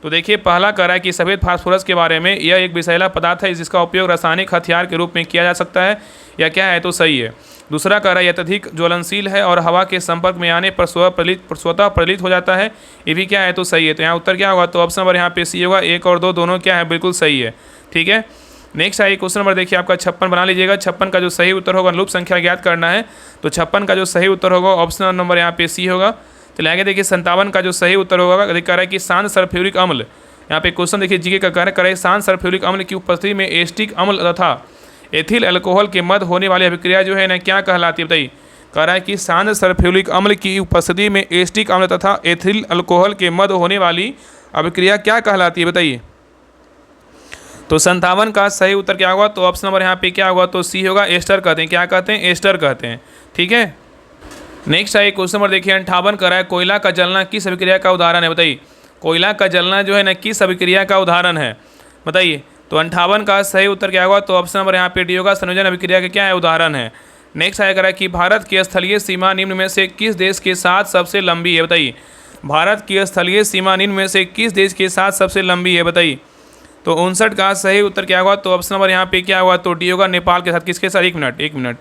[SPEAKER 1] तो देखिए पहला कह रहा है कि सफ़ेद फास्फोरस के बारे में, यह एक विषैला पदार्थ है जिसका उपयोग रासायनिक हथियार के रूप में किया जा सकता है, या क्या है तो सही है। दूसरा कह रहा है यह अत्यधिक ज्वलनशील है और हवा के संपर्क में आने पर स्वतः प्रज्वलित हो जाता है, ये भी क्या है तो सही है। तो यहाँ उत्तर क्या होगा, तो ऑप्शन नंबर यहाँ पे सी होगा, 1 और 2 दोनों क्या है, बिल्कुल सही है। ठीक है, नेक्स्ट है क्वेश्चन नंबर देखिए आपका 56 बना लीजिएगा। 56 का जो सही उत्तर होगा, लुप्त संख्या ज्ञात करना है। तो 56 का जो सही उत्तर होगा ऑप्शन नंबर यहाँ पे सी होगा। चलिए आगे देखिए 57 का जो सही उत्तर होगा, कह रहा है कि शांत सल्फ्यूरिक अम्ल, यहाँ पे क्वेश्चन देखिए जीके का कार्य करे, शांत सल्फ्यूरिक अम्ल की उपस्थिति में एस्टिक अम्ल तथा एथिल अल्कोहल के मध्य होने वाली अभिक्रिया जो है ना क्या कहलाती है, बताइए। कह रहा है कि शांत सल्फ्यूरिक अम्ल की उपस्थिति में एस्टिक अम्ल तथा एथिल अल्कोहल के मध्य होने वाली अभिक्रिया क्या कहलाती है, बताइए। तो 57 का सही उत्तर क्या होगा, तो ऑप्शन नंबर यहाँ पे क्या होगा, तो सी होगा, एस्टर कहते हैं। क्या कहते हैं, एस्टर कहते हैं। ठीक है, नेक्स्ट है क्वेश्चन नंबर देखिए 58 कर रहा है कोयला का जलना किस अभिक्रिया का उदाहरण है, बताइए। कोयला का जलना जो है ना किस अभिक्रिया का उदाहरण है, बताइए। तो 58 का सही उत्तर क्या होगा, तो ऑप्शन नंबर यहाँ पे डी होगा, संयोजन अभिक्रिया का क्या है, उदाहरण है। नेक्स्ट है करा कि भारत की स्थलीय सीमा निम्न में से किस देश के साथ सबसे लंबी है, बताइए। भारत की स्थलीय सीमा निम्न में से किस देश के साथ सबसे लंबी है, बताइए। तो 59 का सही उत्तर क्या होगा, तो ऑप्शन नंबर यहाँ पे क्या होगा, तो डी होगा, नेपाल के साथ। किसके साथ, एक मिनट,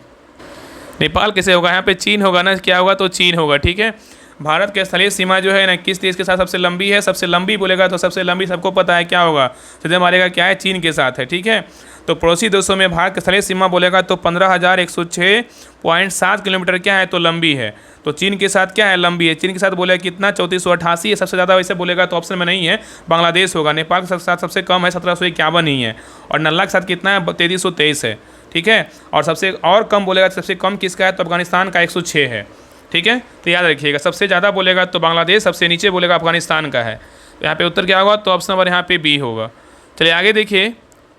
[SPEAKER 1] नेपाल कैसे होगा, यहाँ पे चीन होगा ना, क्या होगा, तो चीन होगा। ठीक है, भारत के स्थलीय सीमा जो है ना किस देश के साथ सबसे लंबी है, सबसे लंबी बोलेगा तो सबसे लंबी सबको पता है क्या होगा, सीधे मारेगा क्या है, चीन के साथ है। ठीक है, तो पड़ोसी देशों में भारत की स्थलीय सीमा बोलेगा तो 15,106.7 किलोमीटर क्या है तो लंबी है। तो चीन के साथ क्या है, लंबी है। चीन के साथ बोलेगा कितना, 3488 है। सबसे ज़्यादा वैसे बोलेगा तो ऑप्शन में नहीं है, बांग्लादेश होगा। नेपाल के साथ सबसे कम है, 1751 ही है। और नल्ला के साथ कितना है, 3323 है। ठीक है, और सबसे और कम बोलेगा सबसे कम किसका है, तो अफगानिस्तान का 106 है। ठीक है, तो याद रखिएगा, सबसे ज़्यादा बोलेगा तो बांग्लादेश, सबसे नीचे बोलेगा अफगानिस्तान का है। तो यहाँ पे उत्तर क्या होगा, तो ऑप्शन नंबर यहाँ पे बी होगा। चलिए आगे देखिए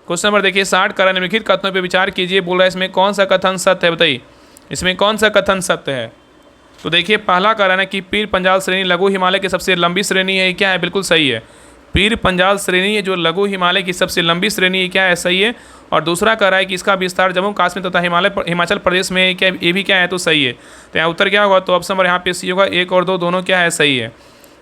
[SPEAKER 1] क्वेश्चन नंबर देखिए 60 का निम्नलिखित कथनों पे विचार कीजिए। बोल रहा है इसमें कौन सा कथन सत्य है, बताइए। इसमें कौन सा कथन सत्य है। तो देखिए पहला कह रहा है कि पीर पंजाल श्रेणी लघु हिमालय की सबसे लंबी श्रेणी है, क्या है, बिल्कुल सही है। पीर पंजाल श्रेणी है जो लघु हिमालय की सबसे लंबी श्रेणी है, क्या है, सही है। और दूसरा कह रहा है कि इसका विस्तार जम्मू कश्मीर तथा हिमाचल प्रदेश में क्या, ये भी क्या है तो सही है। तो यहाँ उत्तर क्या होगा, तो ऑप्शन नंबर यहाँ पे सी होगा, 1 और 2 दोनों क्या है, सही है।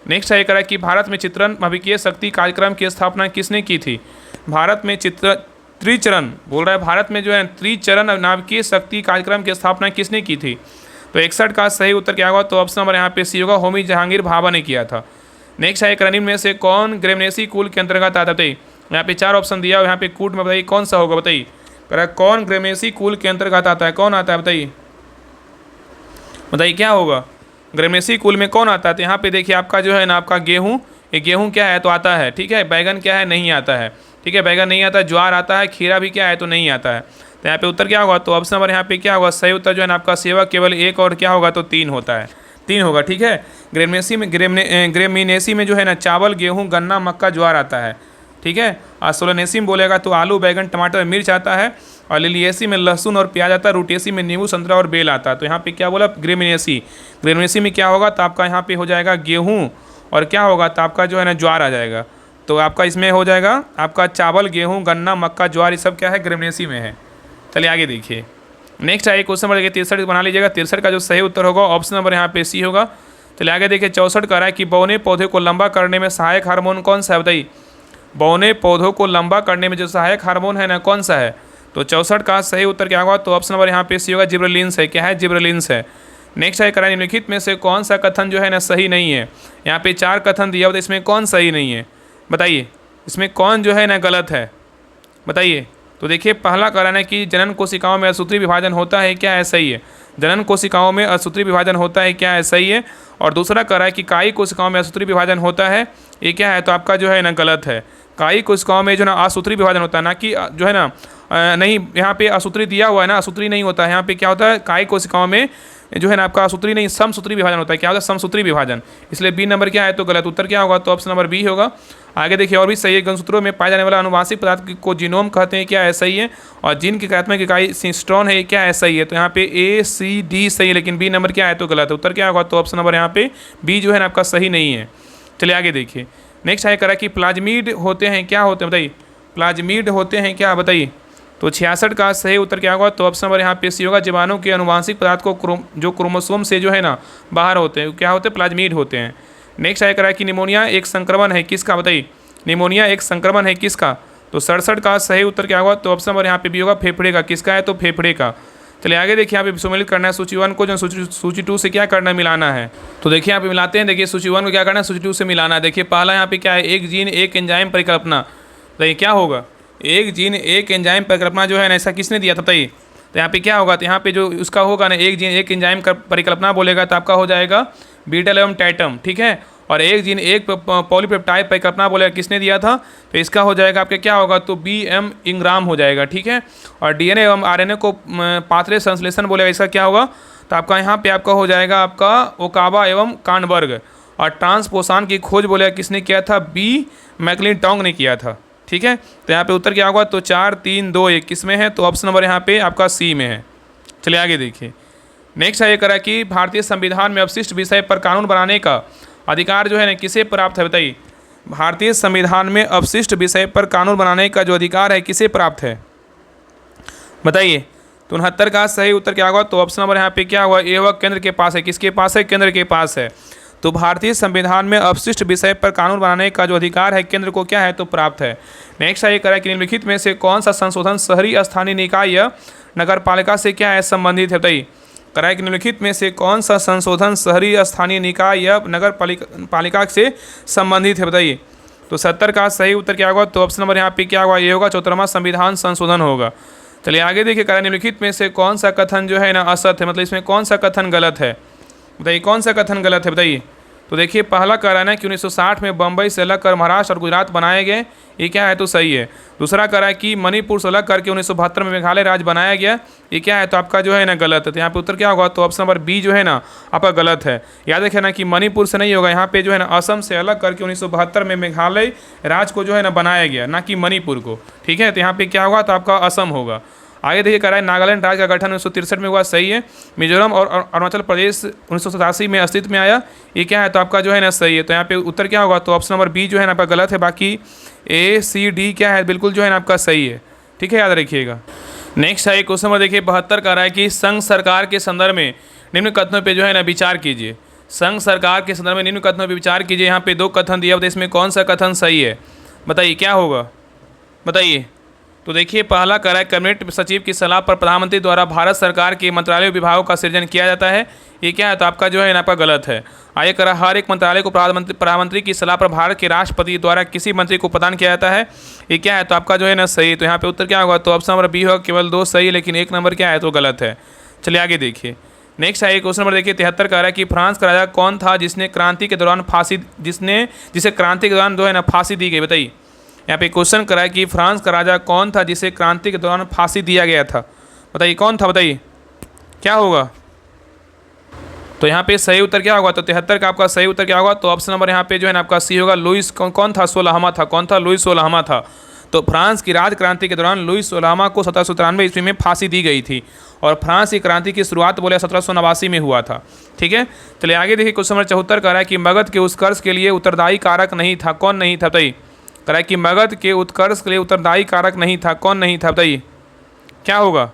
[SPEAKER 1] नेक्स्ट है कह रहा है कि भारत में चित्रण नाभिकीय शक्ति कार्यक्रम की स्थापना किसने की थी। भारत में त्रिचरण बोल रहा है, भारत में जो है त्रिचरण नाभिकीय शक्ति कार्यक्रम की स्थापना किसने की थी। तो 61 का सही उत्तर क्या होगा, तो ऑप्शन नंबर यहाँ पे सी होगा, होमी जहांगीर भाभा ने किया था। नेक्स्ट है निम्न में से कौन ग्रेमनेसी कुल के अंतर्गत आता है। यहाँ पे 4 ऑप्शन दिया, यहाँ पे कूट में बताइए कौन सा होगा, बताइए। कौन ग्रेमनेसी कुल के अंतर्गत आता है, कौन आता है, बताइए। बताइए क्या होगा, ग्रेमनेसी कुल में कौन आता है। तो यहाँ पे देखिए आपका जो है ना आपका गेहूँ, ये गेहूँ क्या है तो आता है। ठीक है, बैगन क्या है, नहीं आता है। ठीक है, बैगन नहीं आता है। ज्वार आता है, खीरा भी क्या है तो नहीं आता है। तो यहाँ पे उत्तर क्या होगा, तो ऑप्शन नंबर यहाँ पे क्या होगा, सही उत्तर जो है ना आपका सेवा केवल 1 और क्या होगा तो 3 होता है, 3 होगा। ठीक है, ग्रेमिनेसी में जो है ना चावल, गेहूँ, गन्ना, मक्का, ज्वार आता है। ठीक है, और सोलनेसी में बोलेगा तो आलू, बैगन, टमाटर, मिर्च आता है। और लिलिएसी में लहसुन और प्याज आता है। रूटेसी में नींबू, संतरा और बेल आता है। तो यहाँ पे क्या बोला, ग्रेमिनेसी में क्या होगा, तो आपका यहाँ पे हो जाएगा गेहूँ, और क्या होगा तो आपका जो है ना ज्वार आ जाएगा। तो आपका इसमें हो जाएगा आपका चावल, गेहूँ, गन्ना, मक्का, ज्वार, ये सब क्या है, ग्रेमिनेसी में है। चलिए आगे देखिए नेक्स्ट है क्वेश्चन नंबर 63 बना लीजिएगा। 63 का जो सही उत्तर होगा ऑप्शन नंबर यहाँ पे सी होगा। चलिए आगे देखिए 64 का रहा है कि बौने पौधे को लंबा करने में सहायक हार्मोन कौन सा है, बताइए। बौने पौधों को लंबा करने में जो सहायक हार्मोन है ना कौन सा है। तो 64 का सही उत्तर क्या होगा, तो ऑप्शन नंबर यहाँ पे सी होगा, जिब्रेलिन्स है। क्या है, जिब्रेलिन्स है। नेक्स्ट है करा निम्नलिखित में से कौन सा कथन जो है ना सही नहीं है। यहाँ पे 4 कथन दिया हुआ, तो इसमें कौन सही नहीं है, बताइए। इसमें कौन जो है ना गलत है, बताइए। तो देखिए पहला कारण है कि जनन कोशिकाओं में असूत्री विभाजन होता है, क्या है सही है। जनन कोशिकाओं में असूत्री विभाजन होता है, क्या है सही है। और दूसरा कह रहा है कि कायी कोशिकाओं में असूत्री विभाजन होता है, ये क्या है, तो आपका जो है ना गलत है। कायी कोशिकाओं में जो ना असूत्री विभाजन होता है, ना कि जो है ना नहीं, यहाँ पे असूत्री दिया हुआ है ना, असूत्री नहीं होता है। यहाँ पे क्या होता है, कायी कोशिकाओं में जो है ना आपका असूत्री नहीं समसूत्री विभाजन होता है। क्या होता है, समसूत्री विभाजन। इसलिए बी नंबर क्या है, तो गलत उत्तर क्या होगा, तो ऑप्शन नंबर बी होगा। आगे देखिए और भी सही है। गुणसूत्रों में पाए जाने वाला अनुवांशिक पदार्थ को जीनोम कहते हैं, क्या है सही है। और जीन की कार्यात्मक इकाई सिस्ट्रॉन है, क्या है सही है। तो यहाँ पे ए सी डी सही है, लेकिन बी नंबर क्या है, तो गलत है। उत्तर क्या होगा, तो ऑप्शन नंबर यहाँ पे बी जो है ना आपका सही नहीं है। चलिए आगे देखिए। नेक्स्ट है करा कि प्लाज्मिड होते हैं, क्या होते हैं बताइए। प्लाज्मिड होते हैं क्या, बताइए। तो 66 का सही उत्तर क्या होगा, तो ऑप्शन नंबर यहाँ पे सी होगा। जीवाणु के अनुवांशिक पदार्थ को जो क्रोमोसोम से जो है ना बाहर होते हैं, क्या होते हैं, प्लाज्मिड होते हैं। नेक्स्ट आया करा कि निमोनिया एक संक्रमण है, किसका, बताइए। निमोनिया एक संक्रमण है, किसका। तो 67 का सही उत्तर क्या होगा, तो ऑप्शन नंबर यहाँ पे भी होगा, फेफड़े का। किसका है, तो फेफड़े का। चलिए आगे देखिए, यहाँ पे सम्मिलित करना है सूची 1 को जो सूची 2 से क्या करना है, मिलाना है। तो देखिए यहाँ पे मिलाते हैं। देखिए सूची 1 को क्या करना है, सूची 2 से मिलाना है। देखिए पहला यहाँ पे क्या है, एक जीन एक एंजाइम परिकल्पना। बताइए क्या होगा, एक जीन एक एंजाइम परिकल्पना जो है ना, ऐसा किसने दिया था, बताइए। तो यहाँ पे क्या होगा, तो यहाँ पे जो उसका होगा ना, एक जीन एक एंजाइम परिकल्पना बोलेगा, तो आपका हो जाएगा बीटल एवं टाइटम, ठीक है। और एक जीन एक पॉलीपेप्टाइड परिकल्पना बोलेगा, किसने दिया था, तो इसका हो जाएगा आपके क्या होगा, तो बी एम इंग्राम हो जाएगा, ठीक है। और डीएनए एवं आरएनए को पाथवे संश्लेषण बोलेगा, इसका क्या होगा, तो आपका यहाँ पे आपका हो जाएगा आपका ओकावा एवं कानबर्ग। और ट्रांसपोसान की खोज बोलेगा, किसने किया था, बी मैकलिनटॉन्ग ने किया था, ठीक है। तो यहाँ पे उत्तर क्या होगा, तो 4 3 2 1 किस में है, तो ऑप्शन नंबर यहाँ पे आपका सी में है। चलिए आगे देखिए। नेक्स्ट है ये करा कि भारतीय संविधान में अवशिष्ट विषय पर कानून बनाने का अधिकार जो है ना किसे प्राप्त है, बताइए। भारतीय संविधान में अवशिष्ट विषय पर कानून बनाने का जो अधिकार है किसे प्राप्त है, बताइए। तो 69 का सही उत्तर क्या होगा, तो ऑप्शन नंबर यहाँ पे क्या होगा, ये होगा केंद्र के पास है। किसके पास है, केंद्र के पास है। तो भारतीय संविधान में अवशिष्ट विषय पर कानून बनाने का जो अधिकार है केंद्र को क्या है, तो प्राप्त है। नेक्स्ट है ये करा कि निम्नलिखित में से कौन सा संशोधन शहरी स्थानीय निकाय या नगर पालिका से क्या है, संबंधित है, बताइए। कराए कि निम्नलिखित में से कौन सा संशोधन शहरी स्थानीय निकाय या नगर पालिका से संबंधित है, बताइए। तो 70 का सही उत्तर क्या होगा, तो ऑप्शन नंबर यहाँ पे क्या होगा, ये होगा 14वां संविधान संशोधन होगा। चलिए आगे देखिए। कराए निम्नलिखित में से कौन सा कथन जो है ना असत्य है, मतलब इसमें कौन सा कथन गलत है, बताइए। कौन सा कथन गलत है, बताइए। तो देखिए पहला कह रहा है ना कि 1960 में बम्बई से अलग कर महाराष्ट्र और गुजरात बनाए गए, ये क्या है, तो सही है। दूसरा कह रहा है कि मणिपुर से अलग करके 1972 में मेघालय राज्य बनाया गया, ये क्या है, तो आपका जो है ना गलत है। तो यहाँ पे उत्तर क्या होगा, तो ऑप्शन नंबर बी जो है ना आपका गलत है। याद रखें ना कि मणिपुर से नहीं होगा, यहाँ पे जो है ना असम से अलग करके 1972 में मेघालय राज्य को जो है ना बनाया गया, ना कि मणिपुर को, ठीक है। तो यहाँ पे क्या होगा, तो आपका असम होगा। आगे देखिए कह रहा है नागालैंड राज्य का गठन 1963 में हुआ, सही है। मिजोरम और अरुणाचल प्रदेश 1987 में अस्तित्व में आया, ये क्या है, तो आपका जो है ना सही है। तो यहाँ पे उत्तर क्या होगा, तो ऑप्शन नंबर बी जो है ना आपका गलत है। बाकी ए सी डी क्या है, बिल्कुल जो है ना आपका सही है, ठीक है, याद रखिएगा। नेक्स्ट है क्वेश्चन नंबर देखिए 72 कह रहा है कि संघ सरकार के संदर्भ में निम्न कथनों पर जो है ना विचार कीजिए। संघ सरकार के संदर्भ में निम्न कथनों पर विचार कीजिए। यहाँ पे 2 कथन दिया होता है, इसमें कौन सा कथन सही है, बताइए। क्या होगा, बताइए। तो देखिए पहला कह रहा है कैबिनेट सचिव की सलाह पर प्रधानमंत्री द्वारा भारत सरकार के मंत्रालय विभागों का सृजन किया जाता है, ये क्या है, तो आपका जो है ना आपका गलत है। आगे कह रहा है हर एक मंत्रालय को प्रधानमंत्री की सलाह पर भारत के राष्ट्रपति द्वारा किसी मंत्री को प्रदान किया जाता है, ये क्या है, तो आपका जो है ना सही। तो यहाँ पे उत्तर क्या होगा, तो ऑप्शन नंबर बी होगा। केवल 2 सही, लेकिन 1 नंबर क्या है, तो गलत है। चलिए आगे देखिए। नेक्स्ट है क्वेश्चन नंबर देखिए 73 कह रहा है कि फ्रांस का राजा कौन था जिसे क्रांति के दौरान जो है ना फांसी दी गई, बताइए। यहाँ पे क्वेश्चन करा है कि फ्रांस का राजा कौन था जिसे क्रांति के दौरान फांसी दिया गया था, बताइए। कौन था, बताइए। क्या होगा, तो यहाँ पे सही उत्तर क्या होगा, तो 73 का आपका सही उत्तर क्या होगा, तो ऑप्शन नंबर यहाँ पे जो है ना आपका सी होगा। लुइस कौन था, 16वां था। कौन था, लुइस 16वां था। तो फ्रांस की राज क्रांति के दौरान लुइस 16वां को 1793 ईस्वी में फांसी दी गई थी। और फ्रांस की क्रांति की शुरुआत बोले 1789 में हुआ था, ठीक है। चलिए आगे देखिए। क्वेश्चन नंबर 74 कह रहा है कि मगध के उत्कर्ष के लिए उत्तरदायी कारक नहीं था, कौन नहीं था, बताइए। कह रहा है कि मगध के उत्कर्ष के लिए उत्तरदायी कारक नहीं था, कौन नहीं था, बताइए। क्या होगा,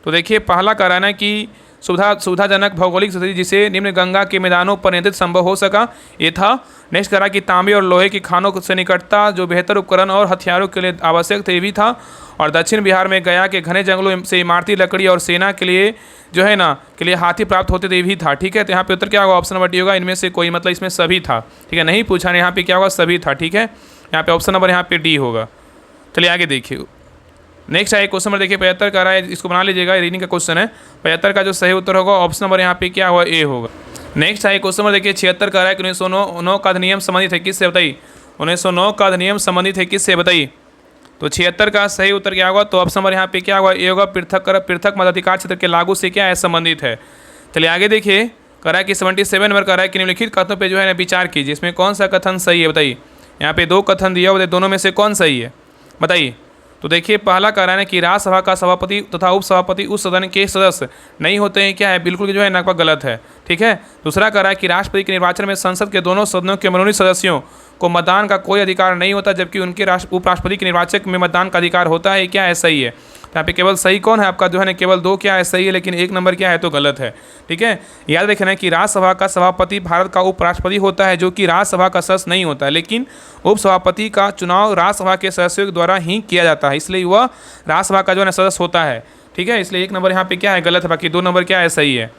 [SPEAKER 1] तो देखिए पहला कह रहा है ना कि सुविधाजनक भौगोलिक स्थिति जिसे निम्न गंगा के मैदानों पर नियंत्रित संभव हो सका, ये था। नेक्स्ट कह रहा है कि तांबे और लोहे की खानों से निकटता जो बेहतर उपकरण और हथियारों के लिए आवश्यक थे, ये भी था। और दक्षिण बिहार में गया के घने जंगलों से इमारती लकड़ी और सेना के लिए जो है ना के लिए हाथी प्राप्त होते थे, ये भी था, ठीक है। तो यहाँ पे उत्तर क्या होगा, ऑप्शन नंबर डी होगा। इनमें से कोई, मतलब इसमें सभी था, ठीक है, नहीं पूछा, यहाँ पे क्या होगा, सभी था, ठीक है। यहाँ पे ऑप्शन नंबर यहाँ पे डी होगा। चलिए आगे देखिए। नेक्स्ट है क्वेश्चन नंबर देखिए 75 का रहा है, इसको बना लीजिएगा, रीडिंग का क्वेश्चन है। 75 का जो सही उत्तर होगा ऑप्शन नंबर यहाँ पे क्या होगा, ए होगा। नेक्स्ट है क्वेश्चन नंबर देखिए 76 का रहा है कि 1909 का अधिनियम संबंधित है किससे, बताइए। 1909 का अधिनियम संबंधित है किससे, बताइए। तो 76 का सही उत्तर क्या होगा, तो ऑप्शन नंबर यहाँ पे क्या होगा, ए होगा। पृथक मताधिकार क्षेत्र के लागू से क्या है, संबंधित है। चलिए आगे देखिए, कह रहा है कि 77 नंबर कह रहा है कि निम्नलिखित कथनों पे जो है ना विचार कीजिए, इसमें कौन सा कथन सही है, बताइए। यहाँ पे 2 कथन दिया हुआ है, दोनों में से कौन सही है, बताइए। तो देखिए पहला कह रहा है कि राज्यसभा का सभापति तथा उपसभापति उस सदन के सदस्य नहीं होते हैं, क्या है, बिल्कुल जो है ना गलत है, ठीक है। दूसरा कह रहा है कि राष्ट्रपति के निर्वाचन में संसद के दोनों सदनों के मनोनीत सदस्यों को मतदान का कोई अधिकार नहीं होता, जबकि उनके उपराष्ट्रपति के निर्वाचक में मतदान का अधिकार होता है, क्या है, सही है। तो यहाँ पे केवल सही कौन है आपका, जो है ना केवल 2 क्या है सही है, लेकिन 1 नंबर क्या है तो गलत है, ठीक है। याद रखना कि राज्यसभा का सभापति भारत का उपराष्ट्रपति होता है, जो कि राज्यसभा का सदस्य नहीं होता है, लेकिन उपसभापति का चुनाव राज्यसभा के सदस्यों के द्वारा ही किया जाता है, इसलिए वह राज्यसभा का जो है सदस्य होता है, ठीक है। इसलिए 1 नंबर यहाँ पे क्या है गलत है, बाकी 2 नंबर क्या है सही है।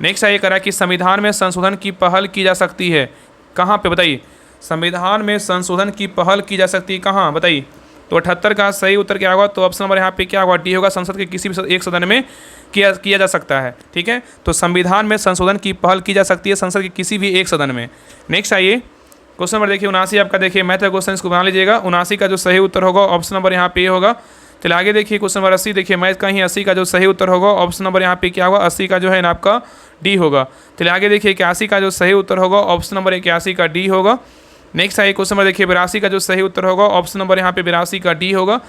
[SPEAKER 1] नेक्स्ट है ये करा कि संविधान में संशोधन की पहल की जा सकती है कहाँ पे, बताइए। संविधान में संशोधन की पहल की जा सकती है कहाँ, बताइए। तो 78 का सही उत्तर क्या होगा, तो ऑप्शन नंबर यहाँ पे क्या होगा, डी होगा। संसद के किसी भी एक सदन में किया जा सकता है, ठीक है। तो संविधान में संशोधन की पहल की जा सकती है संसद के किसी भी एक सदन में। नेक्स्ट आइए क्वेश्चन नंबर देखिए 79 आपका, देखिए मैथ का क्वेश्चन, इसको बना लीजिएगा। 79 का जो सही उत्तर होगा ऑप्शन नंबर यहाँ पे होगा। चलिए आगे देखिए क्वेश्चन नंबर 80, देखिए मैथ का ही 80 का जो सही उत्तर होगा ऑप्शन नंबर यहाँ पे क्या होगा, 80 का जो है ना आपका डी होगा। चलिए आगे देखिए 81 का जो सही उत्तर होगा ऑप्शन नंबर 81 का डी होगा। नेक्स्ट है क्वेश्चन नंबर देखिए 82 का जो सही उत्तर होगा ऑप्शन नंबर यहाँ पे 82 का डी होगा।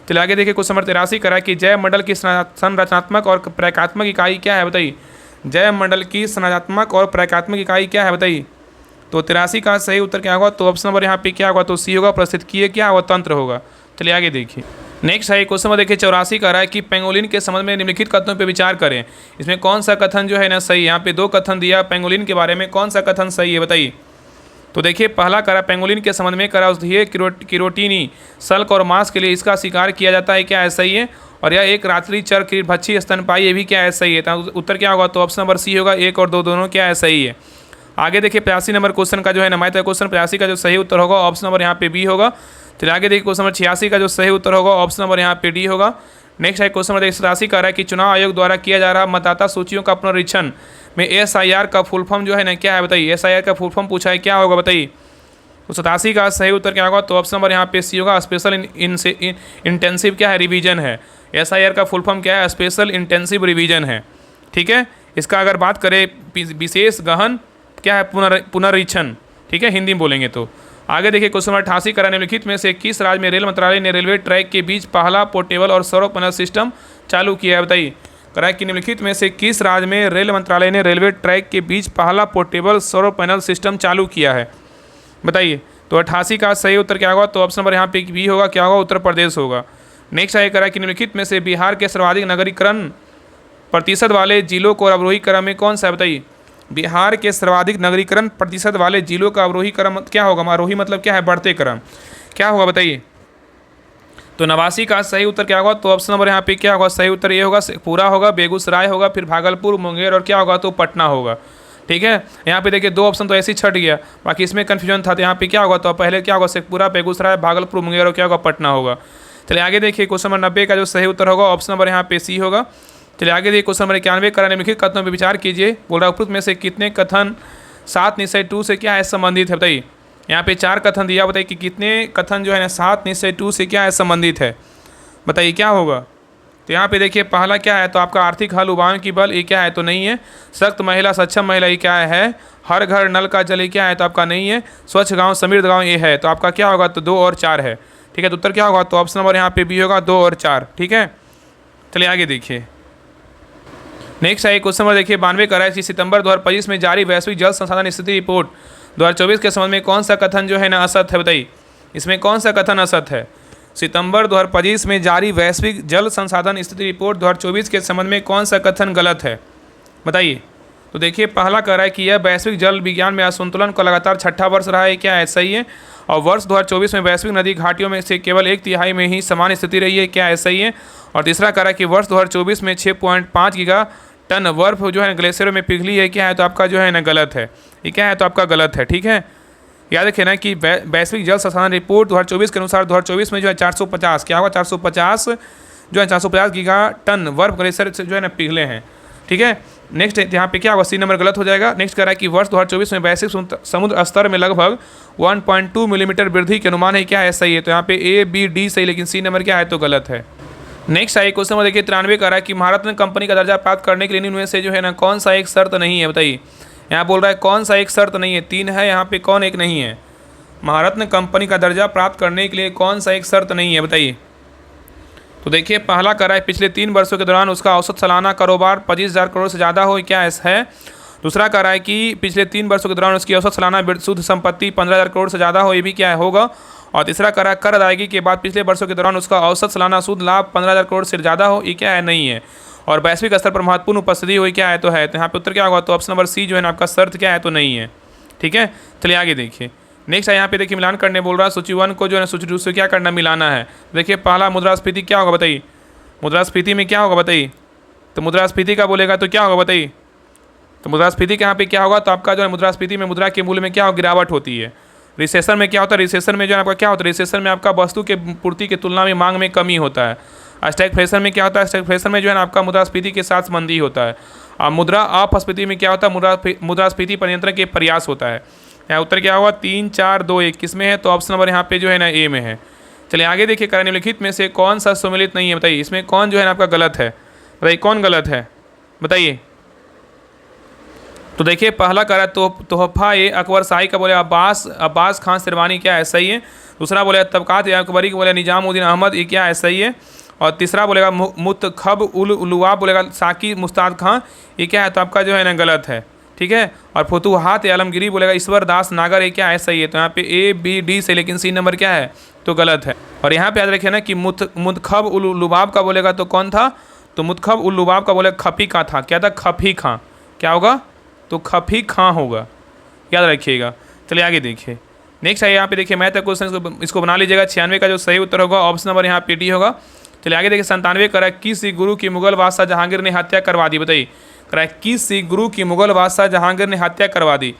[SPEAKER 1] चलिए आगे देखिए क्वेश्चन नंबर 83 करा कि जैव मंडल की संरचनात्मक और प्रकात्मक इकाई क्या है, बताइए। जैव मंडल की संरचनात्मक और प्रकात्मक इकाई क्या है, बताइए। तो 83 का सही उत्तर क्या होगा, तो ऑप्शन नंबर यहाँ पे क्या होगा, तो सी होगा। पारिस्थितिकीय क्या होगा, तंत्र होगा। चलिए आगे देखिए नेक्स्ट है क्वेश्चन नंबर देखिए 84 का रहा है कि पेंगोलिन के संबंध में निम्नलिखित कथनों पर विचार करें, इसमें कौन सा कथन जो है ना सही। यहाँ पे 2 कथन दिया पेंगोलिन के बारे में, कौन सा कथन सही है, बताइए। तो देखिए पहला करा पेंगोलिन के संबंध में करा औषधीय किरोटिनी सल्क और मांस के लिए इसका शिकार किया जाता है, क्या है सही है। और यह एक रात्रिचर भक्षी स्तनपायी, ये भी क्या है सही है। तो उत्तर क्या होगा, तो ऑप्शन नंबर सी होगा। 1 और 2 दोनों क्या है सही है। आगे देखिए 85 नंबर क्वेश्चन का जो है ना मैथ क्वेश्चन 85 का जो सही उत्तर होगा ऑप्शन नंबर यहाँ पे बी होगा। चलिए आगे देखिए क्वेश्चन नंबर 86 का जो सही उत्तर होगा ऑप्शन नंबर यहाँ पे डी होगा। नेक्स्ट है क्वेश्चन नंबर 87 का रहा है कि चुनाव आयोग द्वारा किया जा रहा मतदाता सूचियों का पुनरीक्षण में SIR का फुल फॉर्म जो है ना क्या है, बताइए। SIR का फुल फॉर्म पूछा है, क्या होगा, बताइए। तो 87 का सही उत्तर क्या होगा, तो ऑप्शन नंबर यहाँ पे सी होगा। स्पेशल इंटेंसिव क्या है, रिवीजन है। SIR का फुल फॉर्म क्या है, स्पेशल इंटेंसिव रिवीजन है, ठीक है। इसका अगर बात करें विशेष गहन क्या है, पुनरीक्षण, ठीक है, हिंदी में बोलेंगे तो। आगे देखिए क्वेश्चन नंबर 88 का निम्नलिखित में से किस राज्य में रेल मंत्रालय ने रेलवे ट्रैक के बीच पहला पोर्टेबल और सौर पैनल सिस्टम चालू किया है, बताइए। कह रहा है कि निम्नलिखित में से किस राज्य में रेल मंत्रालय ने रेलवे ट्रैक के बीच पहला पोर्टेबल सौर पैनल सिस्टम चालू किया है, बताइए। तो 88 का सही उत्तर क्या होगा, तो ऑप्शन नंबर यहाँ पे बी होगा, क्या होगा, उत्तर प्रदेश होगा। नेक्स्ट है कह रहा है कि निम्नलिखित में से बिहार के सर्वाधिक नगरीकरण प्रतिशत वाले जिलों को अवरोही क्रम में कौन सा है, बताइए। बिहार के सर्वाधिक नगरीकरण प्रतिशत वाले जिलों का अवरोही क्रम क्या होगा, आरोही मतलब क्या है, बढ़ते क्रम, क्या होगा, बताइए। तो 89 का सही उत्तर क्या होगा, तो ऑप्शन नंबर यहाँ पे क्या होगा, सही उत्तर ये होगा, पूरा होगा, बेगूसराय होगा, फिर भागलपुर, मुंगेर और क्या होगा, तो पटना होगा, ठीक है। यहाँ पे देखिए 2 ऑप्शन तो ऐसे ही छट गया, बाकी इसमें कन्फ्यूजन था, तो यहाँ पे क्या होगा, तो पहले क्या होगा, शेखपुरा, बेगूसराय, भागलपुर, मुंगेर और क्या होगा, पटना होगा। चलिए आगे देखिए क्वेश्चन नंबर 90 का जो सही उत्तर होगा ऑप्शन नंबर यहाँ पे सी होगा। चलिए आगे देखिए क्वेश्चन नंबर 91 का निम्नलिखित कथनों पर विचार कीजिए। बोल रहा उपरोक्त में से कितने कथन 7 निश्चय 2 से क्या है संबंधित है, बताइए। यहाँ पे 4 कथन दिया, बताइए कि कितने कथन जो है ना 7 निश्चय 2 से क्या है संबंधित है, बताइए क्या होगा। तो यहाँ पे देखिए पहला क्या है, तो आपका आर्थिक हल उबान की बल, ये क्या है, तो नहीं है। सख्त महिला सक्षम महिला, ये क्या है। हर घर नल का जल, ये क्या है, तो आपका नहीं है। स्वच्छ गांव समृद्ध गांव, ये है, तो आपका क्या होगा, तो 2 और 4 है, ठीक है। तो उत्तर क्या होगा, तो ऑप्शन नंबर यहाँ पे बी होगा, 2 और 4, ठीक है। चलिए आगे देखिए नेक्स्ट है क्वेश्चन नंबर देखिए 92 का है कि सितंबर 2025 में जारी वैश्विक जल संसाधन स्थिति रिपोर्ट 2024 के संबंध में कौन सा कथन जो है ना असत है, बताइए। इसमें कौन सा कथन असत है। सितंबर 2025 में जारी वैश्विक जल संसाधन स्थिति रिपोर्ट 2024 के संबंध में कौन सा कथन गलत है, बताइए। तो देखिए पहला कह रहा है कि यह वैश्विक जल विज्ञान में असंतुलन का लगातार 6ठा वर्ष रहा है, क्या है, सही है। और वर्ष 2024 में वैश्विक नदी घाटियों में से केवल 1/3 में ही समान स्थिति रही है, क्या है, सही है। और तीसरा कह रहा है कि वर्ष 2024 में 6.5 गीगा टन बर्फ जो है ग्लेशियरों में पिघली है, क्या है, तो आपका जो है ना गलत है, ये क्या है, तो आपका गलत है, ठीक है। याद रखें ना कि वैश्विक जल संसाधन रिपोर्ट 2024 के अनुसार 2024 में जो है 450 क्या होगा, 450 जो है 450 गीगा टन बर्फ ग्लेशियर से जो है ना पिघले हैं। ठीक है, नेक्स्ट यहाँ पे क्या होगा, सी नंबर गलत हो जाएगा। नेक्स्ट कह रहा है कि वर्ष 2024 में वैश्विक समुद्र स्तर में लगभग 1.2 मिलीमीटर वृद्धि के अनुमान है, क्या है सही है? तो यहाँ पे ए बी डी सही, लेकिन सी नंबर क्या है तो गलत है। नेक्स्ट आई क्वेश्चन नंबर देखिए 93 कह रहा है कि महारत्न कंपनी का दर्जा प्राप्त करने के लिए इनमें से जो है ना कौन सा एक शर्त नहीं है, बताइए। यहाँ बोल रहा है कौन सा एक शर्त नहीं है, 3 है, यहाँ पे कौन एक नहीं है? महारत्न कंपनी का दर्जा प्राप्त करने के लिए कौन सा एक शर्त नहीं है, बताइए। तो देखिए पहला कह रहा है पिछले 3 वर्षों के दौरान उसका औसत सालाना कारोबार 25,000 करोड़ से ज़्यादा हो, क्या ऐसा है? दूसरा कह रहा है कि पिछले 3 वर्षों के दौरान उसकी औसत सालाना शुद्ध संपत्ति 15,000 करोड़ से ज़्यादा हो, ये भी क्या है होगा। और तीसरा कह रहा है कर अदायगी के बाद पिछले वर्षों के दौरान उसका औसत सालाना शुद्ध लाभ 15,000 करोड़ से ज़्यादा हो, ये क्या है नहीं है। और वैश्विक स्तर पर महत्वपूर्ण उपस्थिति हो, क्या है तो है। तो यहाँ पे उत्तर क्या होगा, तो ऑप्शन नंबर सी जो है ना आपका शर्त क्या है तो नहीं है। ठीक है, चलिए आगे देखिए। नेक्स्ट है यहाँ पे देखिए मिलान करने बोल रहा है, सूची 1 को जो है ना सूची 2 से क्या करना, मिलाना है। देखिए पहला मुद्रास्फीति क्या होगा, बताइए। मुद्रास्फीति में क्या होगा, बताइए। तो मुद्रास्फीति का बोलेगा तो क्या होगा, बताइए। तो मुद्रास्फीति के यहाँ पे क्या होगा, तो आपका जो है मुद्रास्फीति में मुद्रा के मूल्य में क्या हो, गिरावट होती है। रिसेशन में क्या होता है, रिसेशन में जो है आपका क्या होता है, रिसेशन में आपका वस्तु के पूर्ति की तुलना में मांग में कमी होता है। स्टैगफ्लेशन में क्या होता है, स्टैगफ्लेशन में जो है ना आपका मुद्रास्फीति के साथ संबंधी होता है। और मुद्रा अपस्फीति में क्या होता है, मुद्रास्फीति पर नियंत्रण के प्रयास होता है। यहाँ उत्तर क्या होगा, 3 4 2 1 किस में है, तो ऑप्शन नंबर यहाँ पे जो है ना ए में है। चलिए आगे देखिए, करें निम्नलिखित में से कौन सा सम्मिलित नहीं है, बताइए। इसमें कौन जो है ना आपका गलत है, बताइए कौन गलत है, बताइए। तो देखिए पहला कह रहा है तोहफा ए अकबर शाही का बोले अब्बास खान शेरवानी, क्या है सही है। दूसरा बोले तबकात अकबरी का बोले निजामुद्दीन अहमद, ये क्या है सही है। और तीसरा बोलेगा मुतखब उल लुवाब बोलेगा साकी मुस्ताद खां, ये क्या है तो आपका जो है ना गलत है। ठीक है, और फतुहात आलमगिरी बोलेगा ईश्वर दास नागर, ये क्या है सही है। तो यहाँ पे ए बी डी से, लेकिन सी नंबर क्या है तो गलत है। और यहाँ पे याद रखिए ना कि मुतखब उल लुबाब का बोलेगा तो कौन था, तो मुतखब उल लुबाब का बोलेगा खफी खां था, क्या था खफी खां, क्या होगा तो खफी खां होगा, याद रखिएगा। चलिए आगे देखिए। नेक्स्ट है यहाँ पे देखिए मैथ क्वेश्चन, इसको बना लीजिएगा। 96 का जो सही उत्तर होगा ऑप्शन नंबर यहाँ पे डी होगा। चलिए आगे देखिए 97 करा किस गुरु की मुगल बादशाह जहांगीर ने हत्या करवा दी, बताइए। करा किस गुरु की मुगल बादशाह जहांगीर ने हत्या करवा दी,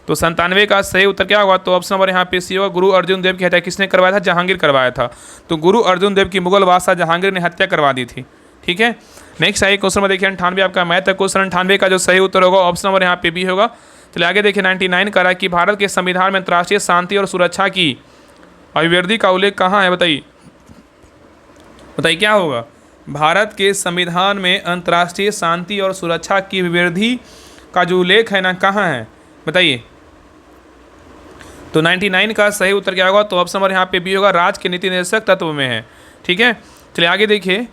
[SPEAKER 1] तो 97 का सही उत्तर क्या होगा, तो ऑप्शन नंबर यहाँ पे सी होगा। गुरु अर्जुन देव की हत्या किसने करवाया था, जहांगीर करवाया था। तो गुरु अर्जुन देव की मुगल बादशाह जहांगीर ने हत्या करवा दी थी। ठीक है, नेक्स्ट है क्वेश्चन में देखिए 98 आपका मैथ क्वेश्चन। 98 का जो सही उत्तर होगा ऑप्शन नंबर यहाँ पे बी होगा। चलिए आगे देखिए 99 करा कि भारत के संविधान में अंतर्राष्ट्रीय शांति और सुरक्षा की अभिवृद्धि का उल्लेख कहाँ है, बताइए। बताइए क्या होगा, भारत के संविधान में अंतर्राष्ट्रीय शांति और सुरक्षा की अभिवृद्धि का जो उल्लेख है ना कहाँ है, बताइए। तो 99 का सही उत्तर क्या होगा, तो ऑप्शन नंबर यहाँ पे बी होगा, राज्य के नीति निर्देशक तत्व में है। ठीक है, चलिए आगे देखिए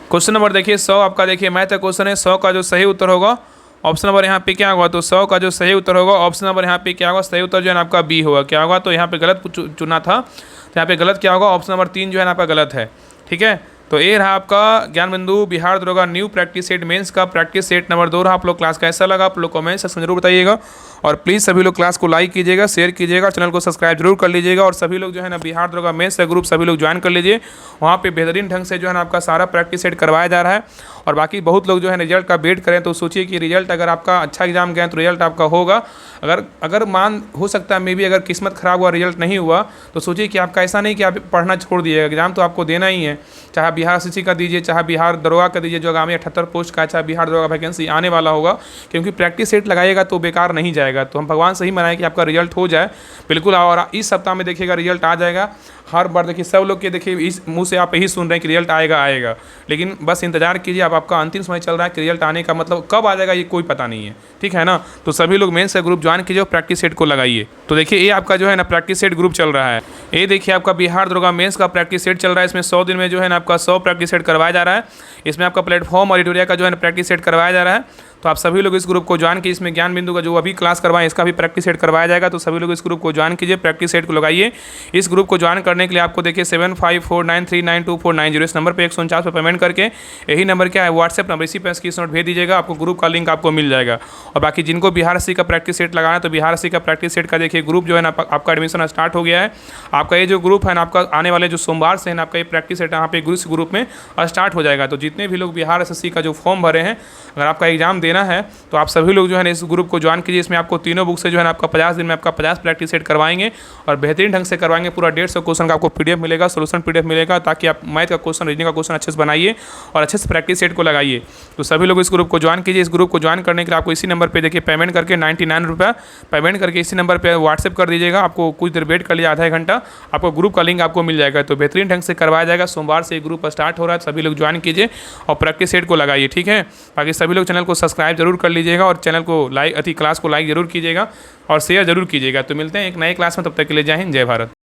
[SPEAKER 1] क्वेश्चन नंबर देखिए 100 आपका देखिए मैथ का क्वेश्चन है। 100 का जो सही उत्तर होगा ऑप्शन नंबर यहाँ पे क्या होगा, तो 100 का जो सही उत्तर होगा ऑप्शन नंबर यहाँ पे क्या होगा, सही उत्तर जो है ना आपका बी होगा। क्या होगा, तो यहाँ पे गलत चुना था, तो यहाँ पे गलत क्या होगा, ऑप्शन नंबर 3 जो है ना आपका गलत है। ठीक है, तो ये रहा आपका ज्ञान बिंदु बिहार दरोगा न्यू प्रैक्टिस सेट मेंस का प्रैक्टिस सेट नंबर 2 रहा। आप लोग क्लास कैसा लगा आप लोग कमेंट सेक्शन जरूर बताइएगा। और प्लीज़ सभी लोग क्लास को लाइक कीजिएगा, शेयर कीजिएगा, चैनल को सब्सक्राइब जरूर कर लीजिएगा। और सभी लोग जो है ना बिहार दरोगा मेंस का ग्रुप सभी लोग ज्वाइन कर लीजिए। वहाँ पे बेहतरीन ढंग से जो है ना आपका सारा प्रैक्टिस सेट करवाया जा रहा है। और बाकी बहुत लोग जो है रिजल्ट का वेट करें, तो सोचिए कि रिजल्ट अगर आपका अच्छा एग्जाम गया तो रिजल्ट आपका होगा। अगर मान हो सकता है मे भी अगर किस्मत खराब हुआ रिजल्ट नहीं हुआ, तो सोचिए कि आपका ऐसा नहीं कि आप पढ़ना छोड़ दिएगा, एग्जाम तो आपको देना ही है। चाहे बिहार एसएससी का दीजिए, चाहे बिहार दरोगा का दीजिए, जो आगामी 78 पोस्ट का, चाहे बिहार दरोगा वैकेंसी आने वाला होगा, क्योंकि प्रैक्टिस सेट लगाइएगा तो बेकार नहीं जाएगा। तो हम भगवान से ही मनाएं कि आपका रिजल्ट हो जाए बिल्कुल। और इस सप्ताह में देखिएगा रिजल्ट आ जाएगा। हर बार देखिए सब लोग के देखिए इस मुंह से आप यही सुन रहे हैं कि रिजल्ट आएगा, लेकिन बस इंतजार कीजिए। आपका अंतिम समय चल रहा है कि रिजल्ट आने का मतलब कब आ जाएगा ये कोई पता नहीं है। ठीक है ना, तो सभी लोग मेंस का ग्रुप ज्वाइन कीजिए और प्रैक्टिस सेट को लगाइए। तो देखिए ये आपका जो है ना प्रैक्टिस सेट ग्रुप चल रहा है। ये देखिए आपका बिहार दरोगा मेंस का प्रैक्टिस सेट चल रहा है। इसमें 100 दिन में जो है ना आपका 100 प्रैक्टिस सेट करवाया जा रहा है। इसमें आपका प्लेटफॉर्म और एडिटोरिया का जो है ना प्रैक्टिस सेट करवाया जा रहा है। तो आप सभी लोग इस ग्रुप को ज्वाइन कीजिए। इसमें ज्ञान बिंदु का जो अभी क्लास करवाएं इसका भी प्रैक्टिस सेट करवाया जाएगा। तो सभी लोग इस ग्रुप को ज्वाइन कीजिए, प्रैक्टिस सेट को लगाइए। इस ग्रुप को ज्वाइन करने के लिए आपको देखिए 7549392490 इस नंबर पे 149 पे पेमेंट करके, यही नंबर क्या है व्हाट्सएप नंबर, इसी पे स्क्रीनशॉट भेज दीजिएगा, आपको ग्रुप का लिंक आपको मिल जाएगा। और बाकी जिनको बिहार एसएससी का प्रैक्टिस सेट लगाना है तो बिहार एसएससी का प्रैक्टिस सेट का देखिए ग्रुप जो है ना आपका एडमिशन स्टार्ट हो गया है। आपका ये जो ग्रुप है ना आपका आने वाले जो सोमवार से है ना आपका ये प्रैक्टिस सेट यहाँ पे इस ग्रुप में स्टार्ट हो जाएगा। तो जितने भी लोग बिहार एसएससी का जो फॉर्म भरे हैं, अगर आपका एग्जाम देना लेना है तो आप सभी लोग जो है ना इस ग्रुप को ज्वाइन कीजिए। इसमें आपको तीनों बुक से जो है ना आपका 50 दिन में आपका 50 प्रैक्टिस सेट करवाएंगे और बेहतरीन ढंग से करवाएंगे। पूरा 150 क्वेश्चन का आपको PDF मिलेगा, सोल्यूशन PDF मिलेगा, ताकि आप मैथ का क्वेश्चन, रीजनिंग का क्वेश्चन अच्छे से बनाइए और अच्छे से प्रैक्टिस सेट को लगाइए। तो सभी लोग इस ग्रुप को ज्वाइन कीजिए। इस ग्रुप को ज्वाइन करने के लिए आपको इसी नंबर पर देखिए पेमेंट करके 99 रुपये पेमेंट करके इसी नंबर पर व्हाट्सएप कर दीजिएगा। आपको कुछ देर वेट कर लिया, आधा घंटा, आपको ग्रुप का लिंक आपको मिल जाएगा। तो बेहतरीन ढंग से करवाया जाएगा। सोमवार से ग्रुप स्टार्ट हो रहा है, सभी लोग ज्वाइन कीजिए और प्रैक्टिस सेट को लगाइए, ठीक है। बाकी सभी लोग चैनल को सब्सक्राइब जरूर कर लीजिएगा और चैनल को लाइक क्लास को लाइक जरूर कीजिएगा और शेयर जरूर कीजिएगा। तो मिलते हैं एक नए क्लास में, तब तक के लिए जय हिंद, जय भारत।